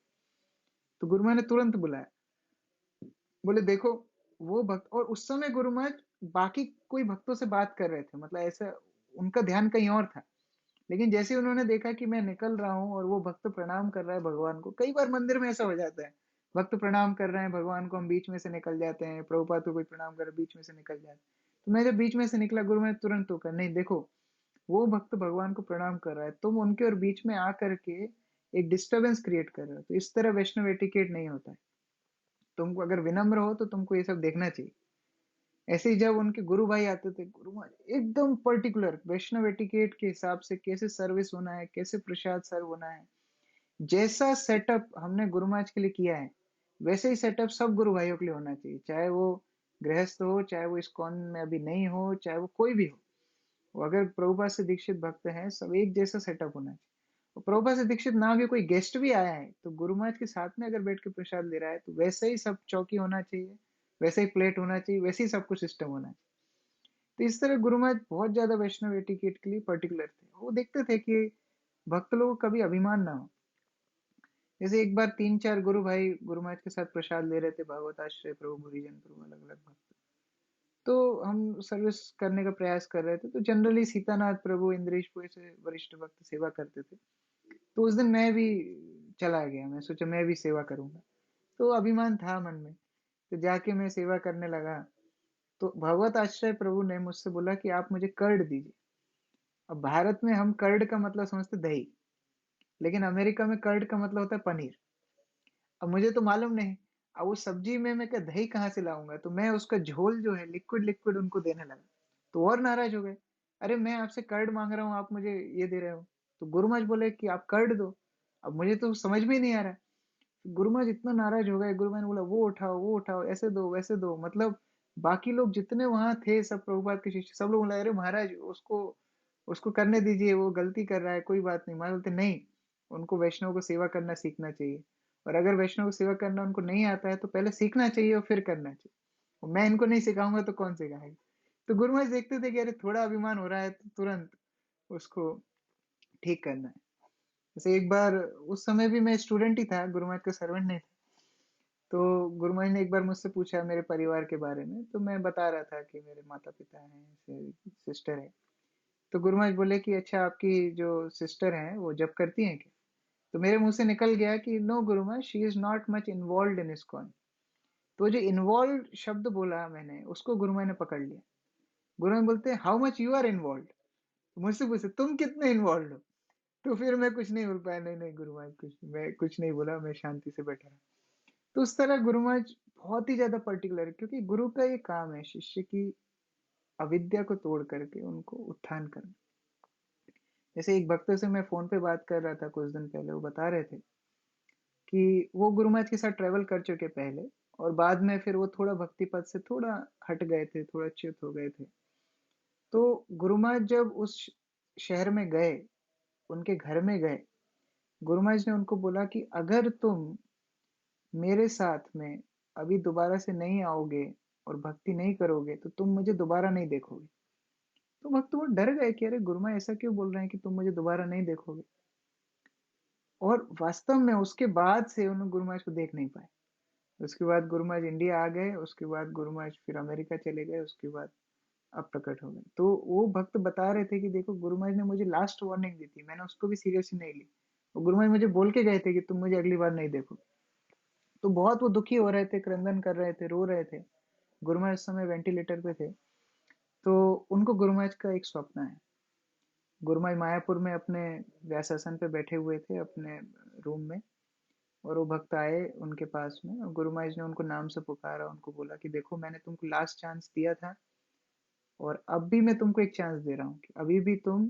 तो गुरु महाराज ने तुरंत बुलाया, बोले देखो वो भक्त, और उस समय गुरु महाराज बाकी कोई भक्तों से बात कर रहे थे, मतलब ऐसा उनका ध्यान कहीं और था। लेकिन जैसे ही उन्होंने देखा कि मैं निकल रहा हूँ और वो भक्त प्रणाम कर रहा है भगवान को, कई बार मंदिर में ऐसा हो जाता है, भक्त प्रणाम कर रहे हैं भगवान को, हम बीच में से निकल जाते हैं, प्रभुपाद को कोई प्रणाम कर बीच में से निकल जाते हैं। तो मैं जब बीच में से निकला, गुरु में तुरंत होकर, नहीं देखो वो भक्त भगवान को प्रणाम कर रहा है, तुम उनके और बीच में आकर के एक डिस्टरबेंस क्रिएट कर रहे हो, तो इस तरह वैष्णव एटिकेट नहीं होता है। तुमको अगर विनम्र हो तो तुमको ये सब देखना चाहिए। ऐसे ही जब उनके गुरु भाई आते थे, गुरु महाराज एकदम पर्टिकुलर वैष्णव एटिकेट के हिसाब से कैसे सर्विस होना है, कैसे प्रसाद सर्व होना है, जैसा सेटअप हमने गुरु महाराज के लिए किया है वैसे ही सेटअप सब गुरु भाइयों के लिए होना चाहिए, चाहे वो गृहस्थ हो, चाहे वो इस्कॉन में अभी नहीं हो, चाहे वो कोई भी हो। वो अगर प्रभुपाद से दीक्षित भक्त हैं, सब एक जैसा सेटअप होना चाहिए। और प्रभुपाद से दीक्षित ना भी कोई गेस्ट भी आया है तो गुरु महाराज के साथ में अगर बैठ के प्रसाद ले रहा है तो वैसे ही सब चौकी होना चाहिए, वैसे ही प्लेट होना चाहिए, वैसे ही सब कुछ सिस्टम होना चाहिए। तो इस तरह गुरु महाराज बहुत ज्यादा वैष्णव एटिकेट के लिए पर्टिकुलर थे। वो देखते थे कि भक्त लोगों को कभी अभिमान ना हो। जैसे एक बार 3-4 गुरु भाई गुरु महाराज के साथ प्रसाद ले रहे थे, भागवत आश्रय प्रभु, बुरीजन प्रभु, अलग अलग भक्त। तो हम सर्विस करने का प्रयास कर रहे थे, तो जनरली सीतानाथ प्रभु, इंद्रेश प्रभु से वरिष्ठ भक्त सेवा करते थे। तो उस दिन मैं भी चला गया, मैं सोचा मैं भी सेवा करूंगा। तो अभिमान था मन में, तो जाके मैं सेवा करने लगा। तो भगवत आश्रय प्रभु ने मुझसे बोला कि आप मुझे कर्ड दीजिए। अब भारत में हम कर्ड का मतलब समझते दही, लेकिन अमेरिका में कर्ड का मतलब होता है पनीर। अब मुझे तो मालूम नहीं, अब उस सब्जी में मैं क्या दही कहाँ से लाऊंगा, तो मैं उसका झोल जो है लिक्विड लिक्विड उनको देने लगा। तो और नाराज हो गए, अरे मैं आपसे कर्ड मांग रहा हूँ, आप मुझे ये दे रहे हो। तो गुरु महाराज बोले कि आप कर्ड दो। अब मुझे तो समझ में ही नहीं आ रहा। गुरु महाराज इतना नाराज हो गए, गुरु महाराज ने बोला वो उठाओ वो उठाओ, ऐसे दो वैसे दो, मतलब बाकी लोग जितने वहां थे सब प्रभुपाद के शिष्य, सब लोग बोला अरे महाराज उसको उसको करने दीजिए, वो गलती कर रहा है, कोई बात नहीं। महाराज बोलते नहीं, उनको वैष्णव को सेवा करना सीखना चाहिए, और अगर वैष्णव को सेवा करना उनको नहीं आता है तो पहले सीखना चाहिए और फिर करना चाहिए। और मैं इनको नहीं सिखाऊंगा तो कौन सिखाएगा। तो गुरु महाराज देखते थे कि अरे थोड़ा अभिमान हो रहा है तो तुरंत उसको ठीक करना है। जैसे एक बार, उस समय भी मैं स्टूडेंट ही था, गुरु महाराज का सर्वेंट नहीं था। तो गुरु महाराज ने एक बार मुझसे पूछा मेरे परिवार के बारे में, तो मैं बता रहा था कि मेरे माता पिता हैं, सिस्टर है। तो गुरु महाराज बोले कि अच्छा आपकी जो सिस्टर है वो जब करती हैं क्या। तो मेरे मुंह से निकल गया कि no Guru Maharaj, she is not much involve in ISKCON. तो जो इन्वॉल्व शब्द बोला मैंने, उसको गुरु महाराज ने पकड़ लिया। गुरु महाराज बोलते हैं how much you are involve. तो मुझसे पूछे तुम कितने इन्वॉल्व हो। तो फिर मैं कुछ नहीं बोल पाया, नहीं नहीं गुरु महाराज कुछ, मैं कुछ नहीं बोला, मैं शांति से बैठा रहा। तो उस तरह गुरु महाराज बहुत ही ज्यादा पर्टिकुलर है, क्योंकि गुरु का ये काम है शिष्य की अविद्या को तोड़ करके उनको उत्थान करना। जैसे एक भक्त से मैं फोन पे बात कर रहा था कुछ दिन पहले, वो बता रहे थे कि वो गुरु महाराज के साथ ट्रेवल कर चुके पहले, और बाद में फिर वो थोड़ा भक्ति पद से थोड़ा हट गए थे, थोड़ा च्युत हो गए थे। तो गुरु महाराज जब उस शहर में गए, उनके घर में गए, गुरु महाराज ने उनको बोला कि अगर तुम मेरे साथ में अभी दोबारा से नहीं आओगे और भक्ति नहीं करोगे तो तुम मुझे दोबारा नहीं देखोगे। तो भक्त वो डर गए कि अरे गुरु महाराज ऐसा क्यों बोल रहे हैं कि तुम मुझे दोबारा नहीं देखोगे। और वास्तव में उसके बाद से उन्होंने गुरु महाराज को देख नहीं पाए। उसके बाद गुरु महाराज इंडिया आ गए, उसके बाद गुरु महाराज फिर अमेरिका चले गए, उसके बाद अब प्रकट हो गए। तो वो भक्त बता रहे थे कि देखो गुरु महाराज ने मुझे लास्ट वार्निंग दी थी, मैंने उसको भी सीरियसली नहीं ली। और गुरु महाराज मुझे बोल के गए थे कि तुम मुझे अगली बार नहीं देखो। तो बहुत वो दुखी हो रहे थे, क्रंदन कर रहे थे, रो रहे थे। गुरु महाराज उस समय वेंटिलेटर पे थे। तो उनको गुरु महाराज का एक स्वप्न है। गुरु महाराज मायापुर में अपने व्यासासन पे बैठे हुए थे अपने रूम में, और वो भक्त आए उनके पास में, और गुरु महाराज ने उनको नाम से पुकारा, उनको बोला कि देखो मैंने तुमको लास्ट चांस दिया था, और अब भी मैं तुमको एक चांस दे रहा हूँ कि अभी भी तुम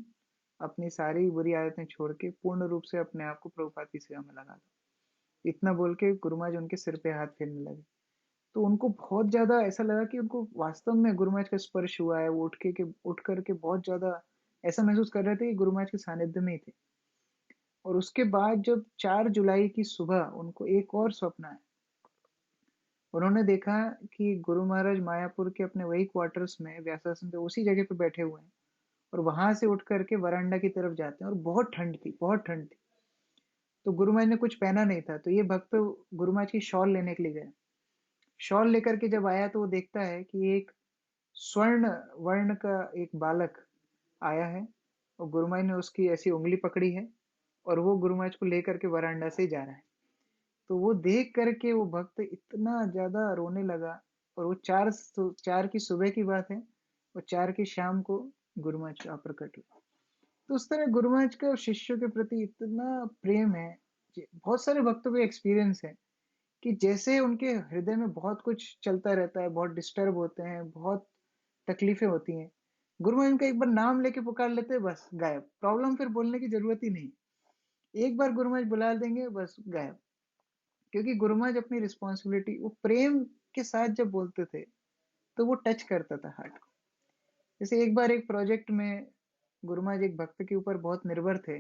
अपनी सारी बुरी आदतें छोड़ के पूर्ण रूप से अपने आप को प्रभुपाद की सेवा में लगा दो। इतना बोल के गुरु महाराज उनके सिर पे हाथ फेरने लगे। तो उनको बहुत ज़्यादा ऐसा लगा कि उनको वास्तव में गुरु महाराज का स्पर्श हुआ है। वो उठ कर के बहुत ज़्यादा ऐसा महसूस कर रहे थे कि गुरु महाराज के सानिध्य में ही थे। और उसके बाद जब 4 जुलाई की सुबह उनको एक और स्वप्न आया। उन्होंने देखा कि गुरु महाराज मायापुर के अपने वही क्वार्टर्स में व्यासासन पे उसी जगह पे बैठे हुए हैं और वहां से उठ करके वरांडा की तरफ जाते हैं और बहुत ठंड थी, बहुत ठंड थी। तो गुरु महाराज ने कुछ पहना नहीं था, तो ये भक्त गुरु महाराज की शॉल लेने के लिए गया। शॉल लेकर के जब आया तो वो देखता है कि एक स्वर्ण वर्ण का एक बालक आया है और गुरु महाराज ने उसकी ऐसी उंगली पकड़ी है और वो गुरु महाराज को लेकर के वरांडा से जा रहा है। तो वो देख करके वो भक्त इतना ज्यादा रोने लगा। और वो 4 की सुबह की बात है, वो 4 की शाम को गुरु महाराज का प्रकट हुआ। तो उस तरह गुरु महाराज का शिष्यों के प्रति इतना प्रेम है। बहुत सारे भक्तों को एक्सपीरियंस है कि जैसे उनके हृदय में बहुत कुछ चलता रहता है, बहुत डिस्टर्ब होते हैं, बहुत तकलीफें होती हैं। गुरु महाराज का एक बार नाम लेके पुकार लेते हैं, बस गायब। प्रॉब्लम फिर बोलने की जरूरत ही नहीं। एक बार गुरु महाराज बुला देंगे, बस गायब। क्योंकि गुरु महाराज अपनी रिस्पॉन्सिबिलिटी वो प्रेम के साथ जब बोलते थे तो वो टच करता था हार्ट को। जैसे एक बार एक प्रोजेक्ट में गुरु महाराज एक भक्त के ऊपर बहुत निर्भर थे।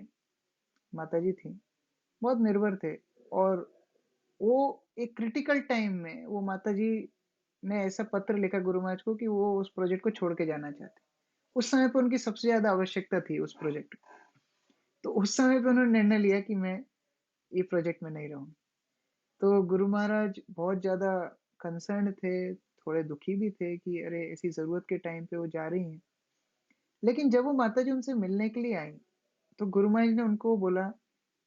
माता जी थी, बहुत निर्भर थे। और वो एक क्रिटिकल टाइम में वो माता जी ने ऐसा पत्र लिखा गुरु महाराज को कि वो उस प्रोजेक्ट को छोड़ के जाना चाहते। उस समय पे उनकी सबसे ज्यादा आवश्यकता थी उस प्रोजेक्ट में। तो उस समय पे उन्होंने निर्णय लिया कि मैं ये प्रोजेक्ट में नहीं रहूं। तो गुरु महाराज बहुत ज़्यादा कंसर्न थे, थोड़े दुखी भी थे कि अरे ऐसी ज़रूरत के टाइम पे वो जा रही हैं। लेकिन जब वो माताजी उनसे मिलने के लिए आई, तो गुरु महाराज ने उनको बोला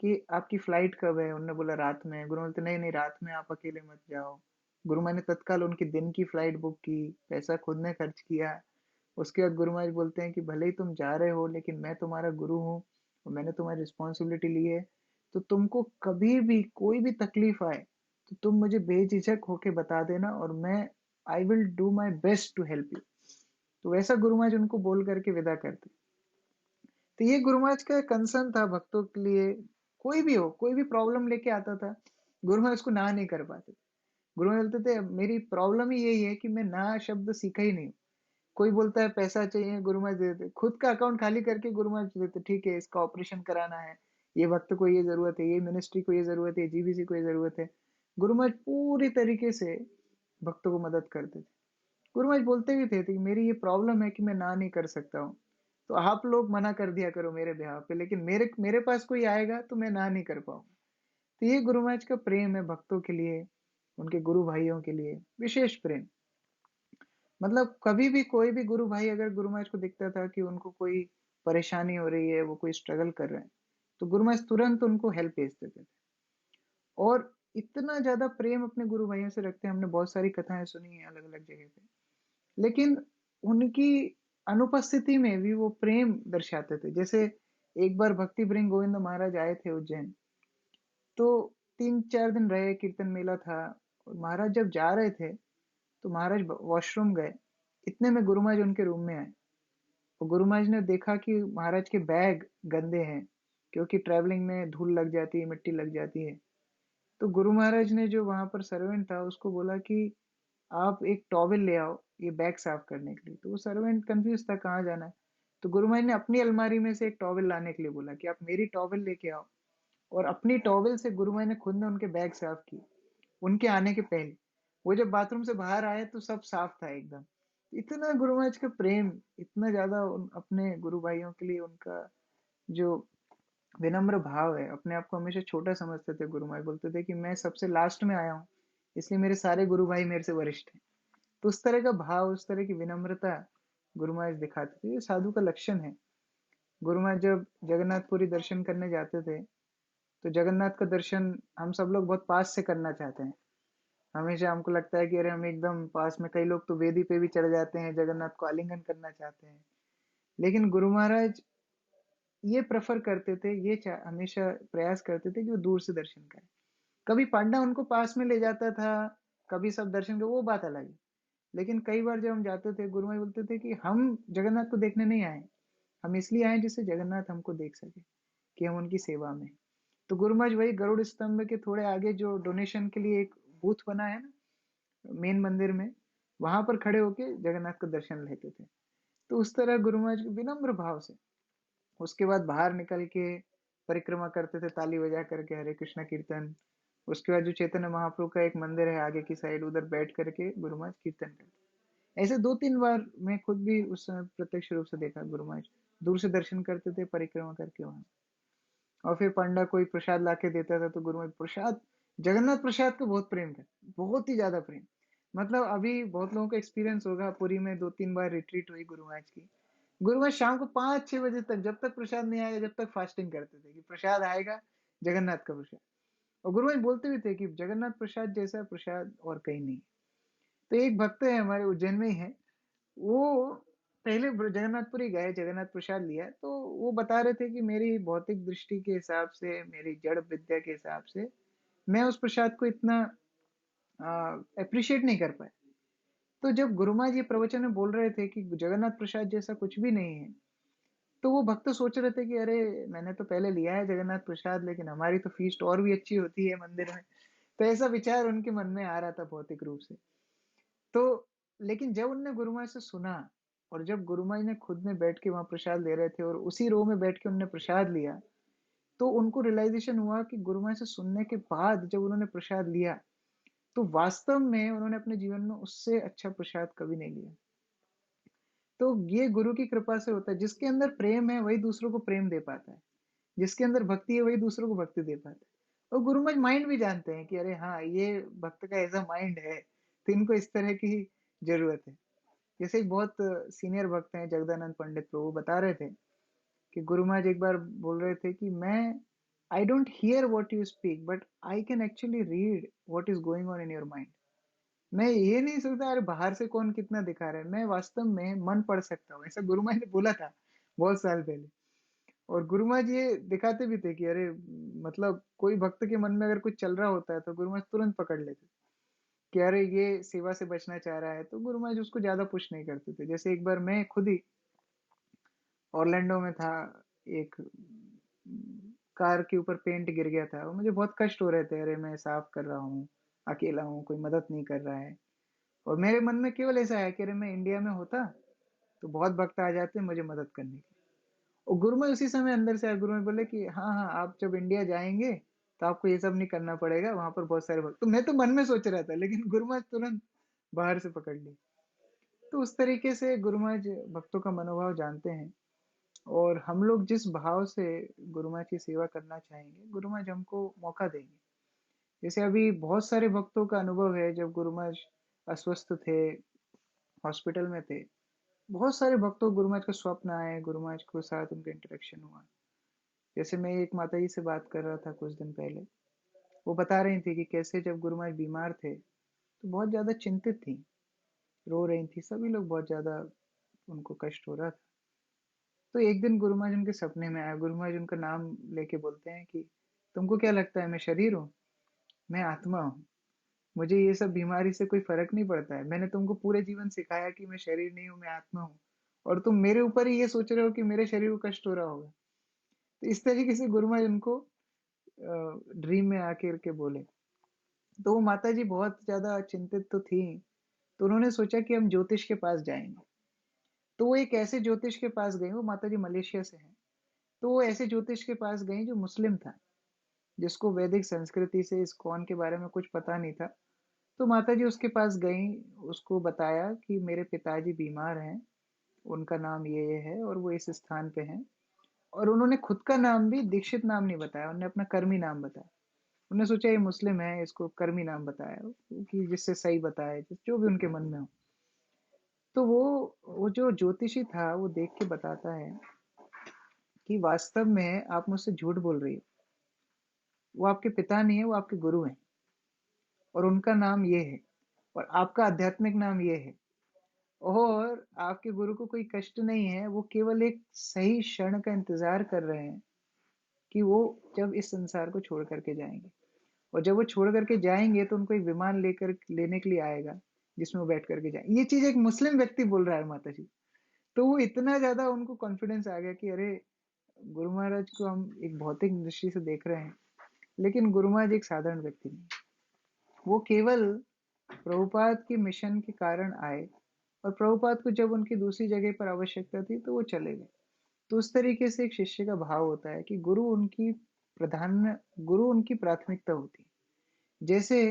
कि आपकी फ्लाइट कब है? उन्होंने बोला रात में। गुरु बोलते नहीं नहीं, रात में आप अकेले मत जाओ। गुरु महाराज ने तत्काल उनकी दिन की फ्लाइट बुक की, पैसा खुद ने खर्च किया। उसके बाद गुरु महाराज बोलते हैं कि भले ही तुम जा रहे हो लेकिन मैं तुम्हारा गुरु हूँ और मैंने तुम्हारी रिस्पॉन्सिबिलिटी ली है। तो तुमको कभी भी कोई भी तकलीफ आए तो तुम मुझे बेझिझक होके बता देना और मैं I will do my best to help you. तो वैसा गुरु महाराज उनको बोल करके विदा करते। तो ये गुरु महाराज का कंसर्न था भक्तों के लिए। कोई भी हो, कोई भी प्रॉब्लम लेके आता था, गुरु महाराज उसको ना नहीं कर पाते। गुरु महाराज बोलते थे मेरी प्रॉब्लम ही यही है कि मैं ना शब्द सीखा ही नहीं। कोई बोलता है पैसा चाहिए, गुरु महाराज दे देते, खुद का अकाउंट खाली करके गुरु महाराज देते, ठीक है इसका ऑपरेशन कराना है, ये वक्त को ये जरूरत है, ये मिनिस्ट्री को ये जरूरत है, जीबीसी को ये जरूरत है। गुरु महाराज पूरी तरीके से भक्तों को मदद करते थे। गुरु महाराज बोलते भी थे कि मेरी ये प्रॉब्लम है कि मैं ना नहीं कर सकता हूँ, तो आप लोग मना कर दिया करो मेरे बिहाफ पे, लेकिन मेरे मेरे पास कोई आएगा तो मैं ना नहीं कर पाऊंगा। तो ये गुरु महाराज का प्रेम है भक्तों के लिए, उनके गुरु भाइयों के लिए विशेष प्रेम। मतलब कभी भी कोई भी गुरु भाई अगर गुरु महाराज को दिखता था कि उनको कोई परेशानी हो रही है, वो कोई स्ट्रगल कर रहे हैं, तो गुरु महाराज तुरंत उनको हेल्प भेज देते थे। और इतना ज्यादा प्रेम अपने गुरु भाइयों से रखते हैं। हमने बहुत सारी कथाएं सुनी है अलग अलग जगह पे, लेकिन उनकी अनुपस्थिति में भी वो प्रेम दर्शाते थे। जैसे एक बार भक्ति ब्रिंग गोविंद महाराज आए थे उज्जैन, तो 3-4 दिन रहे, कीर्तन मेला था। और महाराज जब जा रहे थे तो महाराज वॉशरूम गए, इतने में गुरु महाराज उनके रूम में आए। तो गुरु महाराज ने देखा कि महाराज के बैग गंदे हैं, क्योंकि ट्रैवलिंग में धूल लग जाती है, मिट्टी लग जाती है। तो गुरु महाराज ने जो वहां पर सर्वेंट था उसको बोला कि आप एक टॉवेल ले आओ ये बैग साफ करने के लिए। तो वो सर्वेंट कंफ्यूज था कहाँ जाना है। तो गुरु महाराज ने अपनी अलमारी में से एक टॉवेल लाने के लिए बोला कि आप मेरी टॉवेल लेके आओ। और अपनी टॉवेल से गुरु महाराज ने खुद ने उनके बैग साफ किए उनके आने के पहले। वो जब बाथरूम से बाहर आए तो सब साफ था एकदम। इतना गुरु महाराज का प्रेम, इतना ज्यादा अपने गुरु भाइयों के लिए उनका जो विनम्र भाव है, अपने आप को हमेशा छोटा समझते थे। गुरु महाराज बोलते थे कि मैं सबसे लास्ट में आया हूँ, इसलिए मेरे सारे गुरु भाई मेरे से वरिष्ठ हैं। तो उस तरह का भाव, उस तरह की विनम्रता गुरु महाराज दिखाते थे। ये साधु का लक्षण है। गुरु महाराज जब जगन्नाथपुरी दर्शन करने जाते थे तो जगन्नाथ का दर्शन हम सब लोग बहुत पास से करना चाहते हैं। हमेशा हमको लगता है कि अरे हम एकदम पास में, कई लोग तो वेदी पे भी चढ़ जाते हैं, जगन्नाथ को आलिंगन करना चाहते हैं। लेकिन गुरु महाराज ये प्रेफर करते थे, हमेशा प्रयास करते थे कि वो दूर से दर्शन करें। कभी पांडा उनको पास में ले जाता था, कभी सब दर्शन कर, वो बात अलग है। लेकिन कई बार जब हम जाते थे गुरु महाराज बोलते थे कि हम जगन्नाथ को देखने नहीं आए, हम इसलिए आए जिससे जगन्नाथ हमको देख सके, कि हम उनकी सेवा में। तो गुरु महाराज वही गरुड़ स्तंभ के थोड़े आगे जो डोनेशन के लिए एक बूथ बना है ना, मेन मंदिर में, वहां पर खड़े होके जगन्नाथ का दर्शन लेते थे। तो उस तरह गुरु महाराज विनम्र भाव से, उसके बाद बाहर निकल के परिक्रमा करते थे ताली बजा करके, हरे कृष्णा कीर्तन। उसके बाद जो चैतन्य महाप्रभु का एक मंदिर है आगे की साइड, उधर बैठ करके गुरु महाराज कीर्तन करते। ऐसे 2-3 बार मैं खुद भी उस समय प्रत्यक्ष रूप से देखा गुरु महाराज दूर से दर्शन करते थे परिक्रमा करके वहां। और फिर पंडा कोई प्रसाद लाके देता था तो गुरु महाराज प्रसाद, जगन्नाथ प्रसाद को बहुत प्रेम था, बहुत ही ज्यादा प्रेम। मतलब अभी बहुत लोगों का एक्सपीरियंस होगा, पुरी में 2-3 बार रिट्रीट हुई गुरु महाराज की। गुरु महाराज शाम को 5-6 बजे तक, जब तक प्रसाद नहीं आएगा, जब तक फास्टिंग करते थे कि प्रसाद आएगा, जगन्नाथ का प्रसाद। और गुरु महाराज बोलते भी थे कि जगन्नाथ प्रसाद जैसा प्रसाद और कहीं नहीं। तो एक भक्त है हमारे उज्जैन में ही है, वो पहले जगन्नाथपुरी गए, जगन्नाथ प्रसाद लिया, तो वो बता रहे थे कि मेरी भौतिक दृष्टि के हिसाब से, मेरी जड़ विद्या के हिसाब से, मैं उस प्रसाद को इतना अप्रिशिएट नहीं कर पाया। तो जब गुरुमा जी प्रवचन में बोल रहे थे कि जगन्नाथ प्रसाद जैसा कुछ भी नहीं है, तो वो भक्त सोच रहे थे कि अरे मैंने तो पहले लिया है जगन्नाथ प्रसाद, लेकिन हमारी तो फीस्ट और भी अच्छी होती है मंदिर में। तो ऐसा विचार उनके मन में आ रहा था भौतिक रूप से। तो लेकिन जब उनने गुरुमा से सुना, और जब गुरुमा जी ने खुद में बैठ के वहां प्रसाद ले रहे थे और उसी रो में बैठ के उन्होंने प्रसाद लिया, तो उनको रियलाइजेशन हुआ कि गुरुमा से सुनने के बाद जब उन्होंने प्रसाद लिया, तो वास्तव में उन्होंने अपने जीवन में उससे अच्छा प्रसाद कभी नहीं लिया। तो ये गुरु की कृपा से होता है, जिसके अंदर प्रेम है वही दूसरों को प्रेम दे पाता है, जिसके अंदर भक्ति है वही दूसरों को भक्ति दे पाता है। और गुरु महाराज माइंड भी जानते हैं कि अरे हाँ, ये भक्त का ऐसा माइंड है, तो इनको इस तरह की जरूरत है। जैसे एक बहुत सीनियर भक्त हैं जगदानंद पंडित प्रभु, बता रहे थे कि गुरु महाराज एक बार बोल रहे थे कि मैं, I don't hear what you speak, but I can actually read what is going on in your mind. मैं ये नहीं सोचता अरे बाहर से कौन कितना दिखा रहा है, मैं वास्तव में मन पढ़ सकता हूँ, ऐसा गुरु महाराज ने बोला था बहुत साल पहले। और गुरु महाराज ये दिखाते भी थे कि अरे, मतलब कोई भक्त के मन में अगर कुछ चल रहा होता है तो गुरु महाराज तुरंत पकड़ लेते कि अरे ये सेवा से बचना चाह रहा है, तो गुरु महाराज उसको ज्यादा पुश नहीं करते थे। जैसे एक बार मैं खुद ही ऑरलैंडो में था, एक कार के ऊपर पेंट गिर गया था और मुझे बहुत कष्ट हो रहे थे, अरे मैं साफ कर रहा हूँ, अकेला हूँ, कोई मदद नहीं कर रहा है। और मेरे मन में केवल ऐसा है कि अरे मैं इंडिया में होता तो बहुत भक्त आ जाते मुझे मदद करने के। और गुरु में उसी समय अंदर से आए, गुरु में बोले कि हाँ हाँ, आप जब इंडिया जाएंगे तो आपको ये सब नहीं करना पड़ेगा, वहां पर बहुत सारे भक्त। तो मैं तो मन में सोच रहा था, लेकिन गुरु महाराज तुरंत बाहर से पकड़ ली। तो उस तरीके से गुरु महाराज भक्तों का मनोभाव जानते हैं। और हम लोग जिस भाव से गुरु महाराज की सेवा करना चाहेंगे, गुरु महाराज हमको मौका देंगे। जैसे अभी बहुत सारे भक्तों का अनुभव है, जब गुरु महाराज अस्वस्थ थे, हॉस्पिटल में थे, बहुत सारे भक्तों को गुरु महाराज का स्वप्न आए, गुरु महाराज के साथ उनका इंटरेक्शन हुआ। जैसे मैं एक माता जी से बात कर रहा था कुछ दिन पहले, वो बता रही थी कि कैसे जब गुरु महाराज बीमार थे तो बहुत ज्यादा चिंतित थी, रो रही थी, सभी लोग बहुत ज्यादा, उनको कष्ट हो रहा था। तो एक दिन गुरु महाराज उनके सपने में आया, गुरु महाराज उनका नाम लेके बोलते हैं कि तुमको क्या लगता है मैं शरीर हूँ? मैं आत्मा हूँ। मुझे ये सब बीमारी से कोई फर्क नहीं पड़ता है, मैंने तुमको पूरे जीवन सिखाया कि मैं शरीर नहीं हूँ, मैं आत्मा हूँ, और तुम मेरे ऊपर ही ये सोच रहे हो कि मेरे शरीर को कष्ट हो रहा होगा। तो इस तरीके से गुरु महाराज उनको ड्रीम में आके के बोले। तो वो माता जी बहुत ज्यादा चिंतित तो थी, तो उन्होंने सोचा कि हम ज्योतिष के पास जाएंगे। तो वो एक ऐसे ज्योतिष के पास गई, वो माता जी मलेशिया से हैं। तो वो ऐसे ज्योतिष के पास गई जो मुस्लिम था, जिसको वैदिक संस्कृति से इस्कॉन के बारे में कुछ पता नहीं था। तो माता जी उसके पास गई, उसको बताया कि मेरे पिताजी बीमार हैं, उनका नाम ये है और वो इस स्थान पे हैं। और उन्होंने खुद का नाम भी दीक्षित नाम नहीं बताया, उन्होंने अपना कर्मी नाम बताया। उन्होंने सोचा ये मुस्लिम है, इसको कर्मी नाम बताया कि जिससे सही बताए, जो भी उनके मन में हो। तो वो जो ज्योतिषी था वो देख के बताता है कि वास्तव में आप मुझसे झूठ बोल रही हो, वो आपके पिता नहीं है, वो आपके गुरु हैं, और उनका नाम ये है, और आपका आध्यात्मिक नाम ये है। और आपके गुरु को कोई कष्ट नहीं है, वो केवल एक सही क्षण का इंतजार कर रहे हैं कि वो जब इस संसार को छोड़ करके जाएंगे। और जब वो छोड़ करके जाएंगे तो उनको एक विमान लेकर लेने के लिए आएगा, जिसमें वो बैठ करके जाएंगे। ये चीज एक मुस्लिम व्यक्ति बोल रहा है माता जी। तो वो इतना ज्यादा उनको कॉन्फिडेंस आ गया कि अरे, गुरु महाराज को हम एक भौतिक दृष्टि से देख रहे हैं, लेकिन गुरु महाराज एक साधारण व्यक्ति नहीं, वो केवल प्रभुपाद के मिशन के कारण आए और प्रभुपाद को जब उनकी दूसरी जगह पर आवश्यकता थी तो वो चले गए। तो उस तरीके से एक शिष्य का भाव होता है कि गुरु उनकी प्राथमिकता होती है। जैसे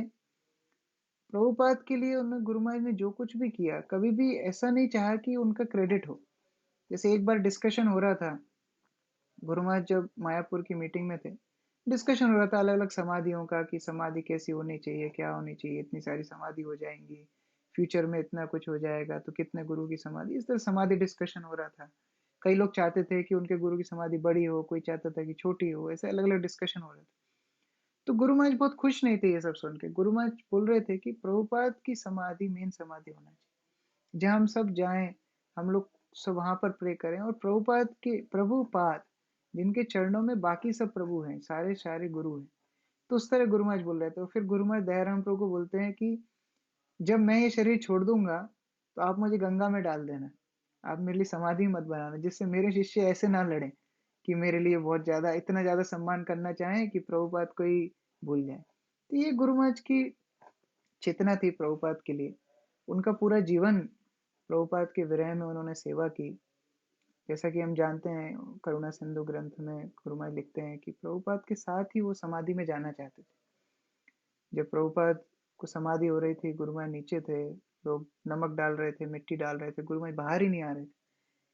प्रभुपाद के लिए उन्होंने गुरु महाराज ने जो कुछ भी किया, कभी भी ऐसा नहीं चाहा कि उनका क्रेडिट हो। जैसे एक बार डिस्कशन हो रहा था, गुरु महाराज जब मायापुर की मीटिंग में थे, डिस्कशन हो रहा था अलग अलग समाधियों का कि समाधि कैसी होनी चाहिए, क्या होनी चाहिए, इतनी सारी समाधि हो जाएंगी, फ्यूचर में इतना कुछ हो जाएगा तो कितने गुरु की समाधि, इस तरह समाधि डिस्कशन हो रहा था। कई लोग चाहते थे कि उनके गुरु की समाधि बड़ी हो, कोई चाहता था कि छोटी हो, ऐसे अलग अलग डिस्कशन हो रहे थे। तो गुरु महाराज बहुत खुश नहीं थे ये सब सुन के। गुरु महाराज बोल रहे थे कि प्रभुपाद की समाधि मेन समाधि होना चाहिए, जहां हम सब जाएं, हम लोग सब वहां पर प्रे करें, और प्रभुपाद जिनके चरणों में बाकी सब प्रभु हैं, सारे सारे गुरु हैं। तो उस तरह गुरु महाराज बोल रहे थे। और फिर गुरु महाराज दयाराम प्रभु को बोलते हैं कि जब मैं ये शरीर छोड़ दूंगा तो आप मुझे गंगा में डाल देना, आप मेरे लिए समाधि मत बनाना, जिससे मेरे शिष्य ऐसे ना लड़े कि मेरे लिए बहुत ज्यादा इतना ज्यादा सम्मान करना चाहें कि प्रभुपाद को ही भूल जाए। तो ये गुरु महाराज की चेतना थी प्रभुपाद के लिए। उनका पूरा जीवन प्रभुपाद के विरह में उन्होंने सेवा की। जैसा कि हम जानते हैं, करुणा सिंधु ग्रंथ में गुरु महाराज लिखते हैं कि प्रभुपाद के साथ ही वो समाधि में जाना चाहते थे। जब प्रभुपाद को समाधि हो रही थी, गुरु महाराज नीचे थे, लोग नमक डाल रहे थे, मिट्टी डाल रहे थे, गुरु महाराज बाहर ही नहीं आ रहे थे,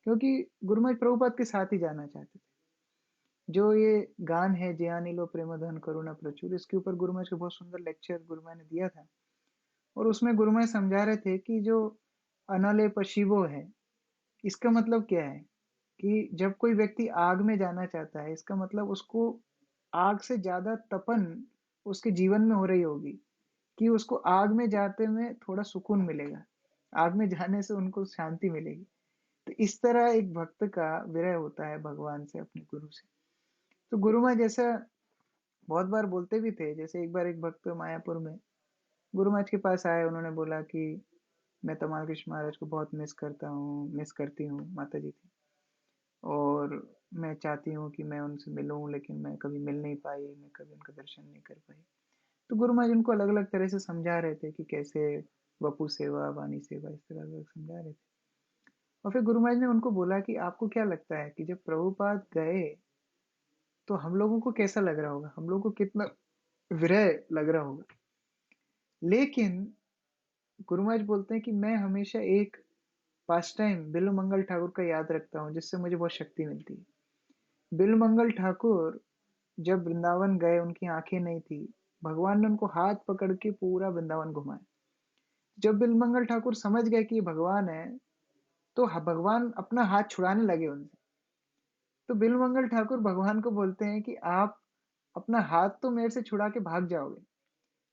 क्योंकि गुरु महाराज प्रभुपाद के साथ ही जाना चाहते थे। जो ये गान है ज्ञानी लो प्रेम धन करुणा प्रचुर, इसके ऊपर गुरु महाराज का बहुत सुंदर लेक्चर गुरु महाराज ने दिया था। और उसमें गुरु महाराज समझा रहे थे कि जो अनले पशिवो है, इसका मतलब क्या है कि जब कोई व्यक्ति आग में जाना चाहता है, इसका मतलब उसको आग से ज्यादा तपन उसके जीवन में हो रही होगी कि उसको आग में जाते में थोड़ा सुकून मिलेगा, आग में जाने से उनको शांति मिलेगी। तो इस तरह एक भक्त का विरह होता है भगवान से, अपने गुरु से। तो गुरु माँ जैसा बहुत बार बोलते भी थे। जैसे एक बार एक भक्त मायापुर में गुरु महाराज के पास आए, उन्होंने बोला कि मैं तमाल कृष्ण महाराज को बहुत मिस करती हूँ, माता जी थी, और मैं चाहती हूँ कि मैं उनसे मिलूं, लेकिन मैं कभी मिल नहीं पाई, मैं कभी उनका दर्शन नहीं कर पाई। तो गुरु महाराज उनको अलग अलग तरह से समझा रहे थे कि कैसे वपु सेवा, वाणी सेवा, इस तरह अलग समझा रहे थे। और फिर गुरु महाराज ने उनको बोला कि आपको क्या लगता है कि जब प्रभुपाद गए तो हम लोगों को कैसा लग रहा होगा, हम लोगों को कितना विरह लग रहा होगा। लेकिन गुरु महाराज बोलते हैं कि मैं हमेशा एक पास टाइम बिल्व मंगल ठाकुर का याद रखता हूँ, जिससे मुझे बहुत शक्ति मिलती है। बिल्व मंगल ठाकुर जब वृंदावन गए, उनकी आंखें नहीं थी, भगवान ने उनको हाथ पकड़ के पूरा वृंदावन घुमाया। जब बिल्व मंगल ठाकुर समझ गए कि ये भगवान है, तो भगवान अपना हाथ छुड़ाने लगे उनसे। तो बिल्व मंगल ठाकुर भगवान को बोलते हैं कि आप अपना हाथ तो मेरे से छुड़ा के भाग जाओगे,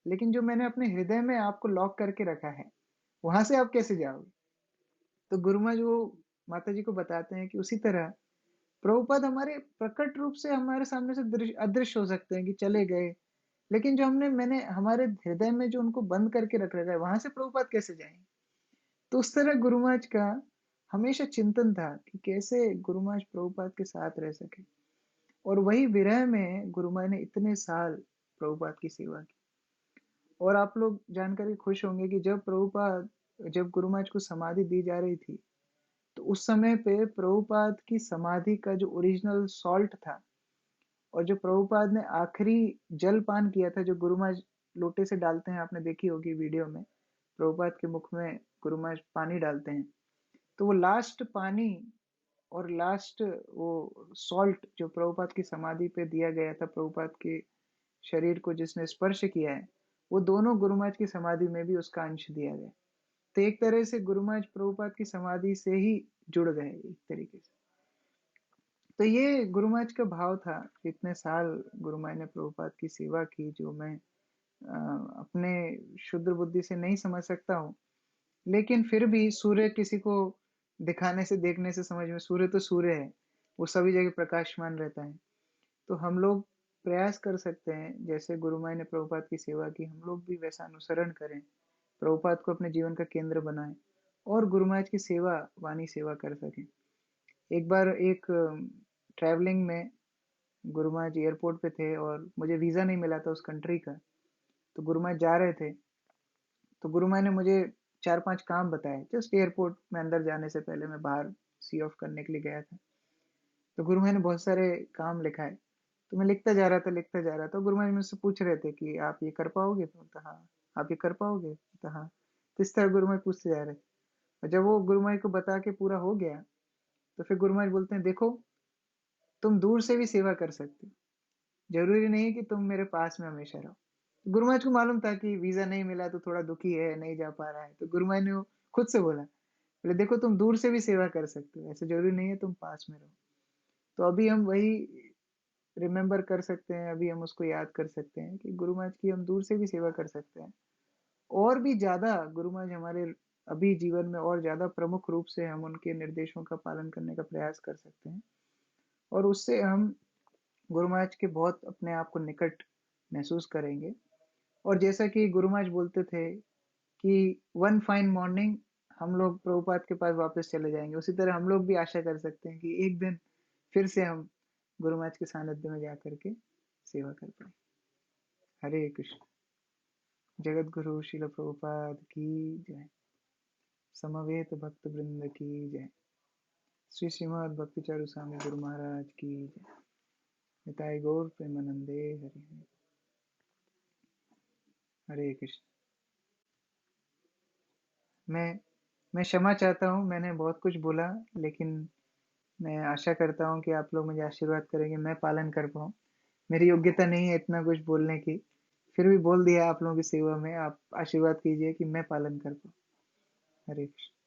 लेकिन जो मैंने अपने हृदय में आपको लॉक करके रखा है, वहां से आप कैसे जाओगे। तो गुरु महाराज वो माता जी को बताते हैं कि उसी तरह प्रभुपाद हमारे प्रकट रूप से हमारे सामने से अदृश्य हो सकते हैं कि चले गए, लेकिन जो मैंने हमारे हृदय में जो उनको बंद करके रख रखा है, वहां से प्रभुपाद कैसे जाएंगे। तो उस तरह गुरु महाराज का हमेशा चिंतन था कि कैसे गुरु महाराज प्रभुपाद के साथ रह सके। और वही विरह में गुरु महाराज ने इतने साल प्रभुपाद की सेवा की। और आप लोग जानकर के खुश होंगे कि जब गुरु महाराज को समाधि दी जा रही थी, तो उस समय पे प्रभुपाद की समाधि का जो ओरिजिनल सॉल्ट था, और जो प्रभुपाद ने आखिरी जल पान किया था, जो गुरु महाराज लोटे से डालते हैं, आपने देखी होगी वीडियो में, प्रभुपाद के मुख में गुरु महाराज पानी डालते हैं, तो वो लास्ट पानी और लास्ट वो सॉल्ट जो प्रभुपाद की समाधि पे दिया गया था, प्रभुपाद के शरीर को जिसने स्पर्श किया है, वो दोनों गुरु महाराज की समाधि में भी उसका अंश दिया गया। तो एक तरह से गुरु महाराज प्रभुपाद की समाधि से ही जुड़ गए एक तरीके से। तो ये गुरु महाराज का भाव था। इतने साल गुरु महाराज ने प्रभुपाद की सेवा की, जो मैं अपने शुद्र बुद्धि से नहीं समझ सकता हूँ। लेकिन फिर भी सूर्य किसी को दिखाने से, देखने से समझ में, सूर्य तो सूर्य है, वो सभी जगह प्रकाशमान रहता है। तो हम लोग प्रयास कर सकते हैं, जैसे गुरु महाराज ने प्रभुपाद की सेवा की, हम लोग भी वैसा अनुसरण करें, प्रभुपाद को अपने जीवन का केंद्र बनाएं और गुरु महाराज की सेवा, वाणी सेवा कर सकें। एक बार एक ट्रैवलिंग में गुरु महाराज एयरपोर्ट पे थे और मुझे वीजा नहीं मिला था उस कंट्री का। तो गुरु महाराज जा रहे थे, तो गुरु माँ ने मुझे 4-5 काम बताए, जस्ट एयरपोर्ट में अंदर जाने से पहले मैं बाहर सी ऑफ करने के लिए गया था। तो गुरु माँ ने बहुत सारे काम लिखा है, तो मैं लिखता जा रहा था। गुरु माँ जी मुझसे पूछ रहे थे कि आप ये कर पाओगे? तो बोलता हाँ। आप ये कर पाओगे? तो हाँ। तो इस तरह गुरु माँ पूछते जा रहे थे। और जब वो गुरु माँ को बता के पूरा हो गया, तो फिर गुरु माँ बोलते हैं, देखो, तुम दूर से भी सेवा कर सकते हो, जरूरी नहीं कि तुम मेरे पास में हमेशा रहो। तो गुरु महाराज को मालूम था कि वीजा नहीं मिला तो थोड़ा दुखी है, नहीं जा पा रहा है। तो गुरु महाराज ने वो खुद से बोला, बोले देखो, तुम दूर से भी सेवा कर सकते हो, ऐसे जरूरी नहीं है तुम पास में रहो। तो अभी हम वही रिमेम्बर कर सकते हैं, अभी हम उसको याद कर सकते हैं कि गुरु महाराज की हम दूर से भी सेवा कर सकते हैं। और भी ज्यादा गुरु महाराज हमारे अभी जीवन में और ज्यादा प्रमुख रूप से हम उनके निर्देशों का पालन करने का प्रयास कर सकते हैं। और उससे हम गुरु महाराज के बहुत अपने आप को निकट महसूस करेंगे। और जैसा कि गुरु महाराज बोलते थे कि वन फाइन मॉर्निंग हम लोग प्रभुपाद के पास वापस चले जाएंगे, उसी तरह हम लोग भी आशा कर सकते हैं कि एक दिन फिर से हम गुरु महाराज के सानिध्य में जाकर के सेवा कर पाए। हरे कृष्ण। जगत गुरु शिल प्रभुपाद की जय। समवेत भक्त वृंद की जय। श्री श्रीमद् भक्ति चारु स्वामी गुरु महाराज की जय। निताई गौर प्रेमानंदे। हरि हरि। हरे कृष्ण। मैं मैं क्षमा चाहता हूँ, मैंने बहुत कुछ बोला, लेकिन मैं आशा करता हूँ कि आप लोग मुझे आशीर्वाद करेंगे, मैं पालन कर पाऊँ। मेरी योग्यता नहीं है इतना कुछ बोलने की, फिर भी बोल दिया आप लोगों की सेवा में। आप आशीर्वाद कीजिए कि मैं पालन कर पाऊँ। हरे कृष्ण।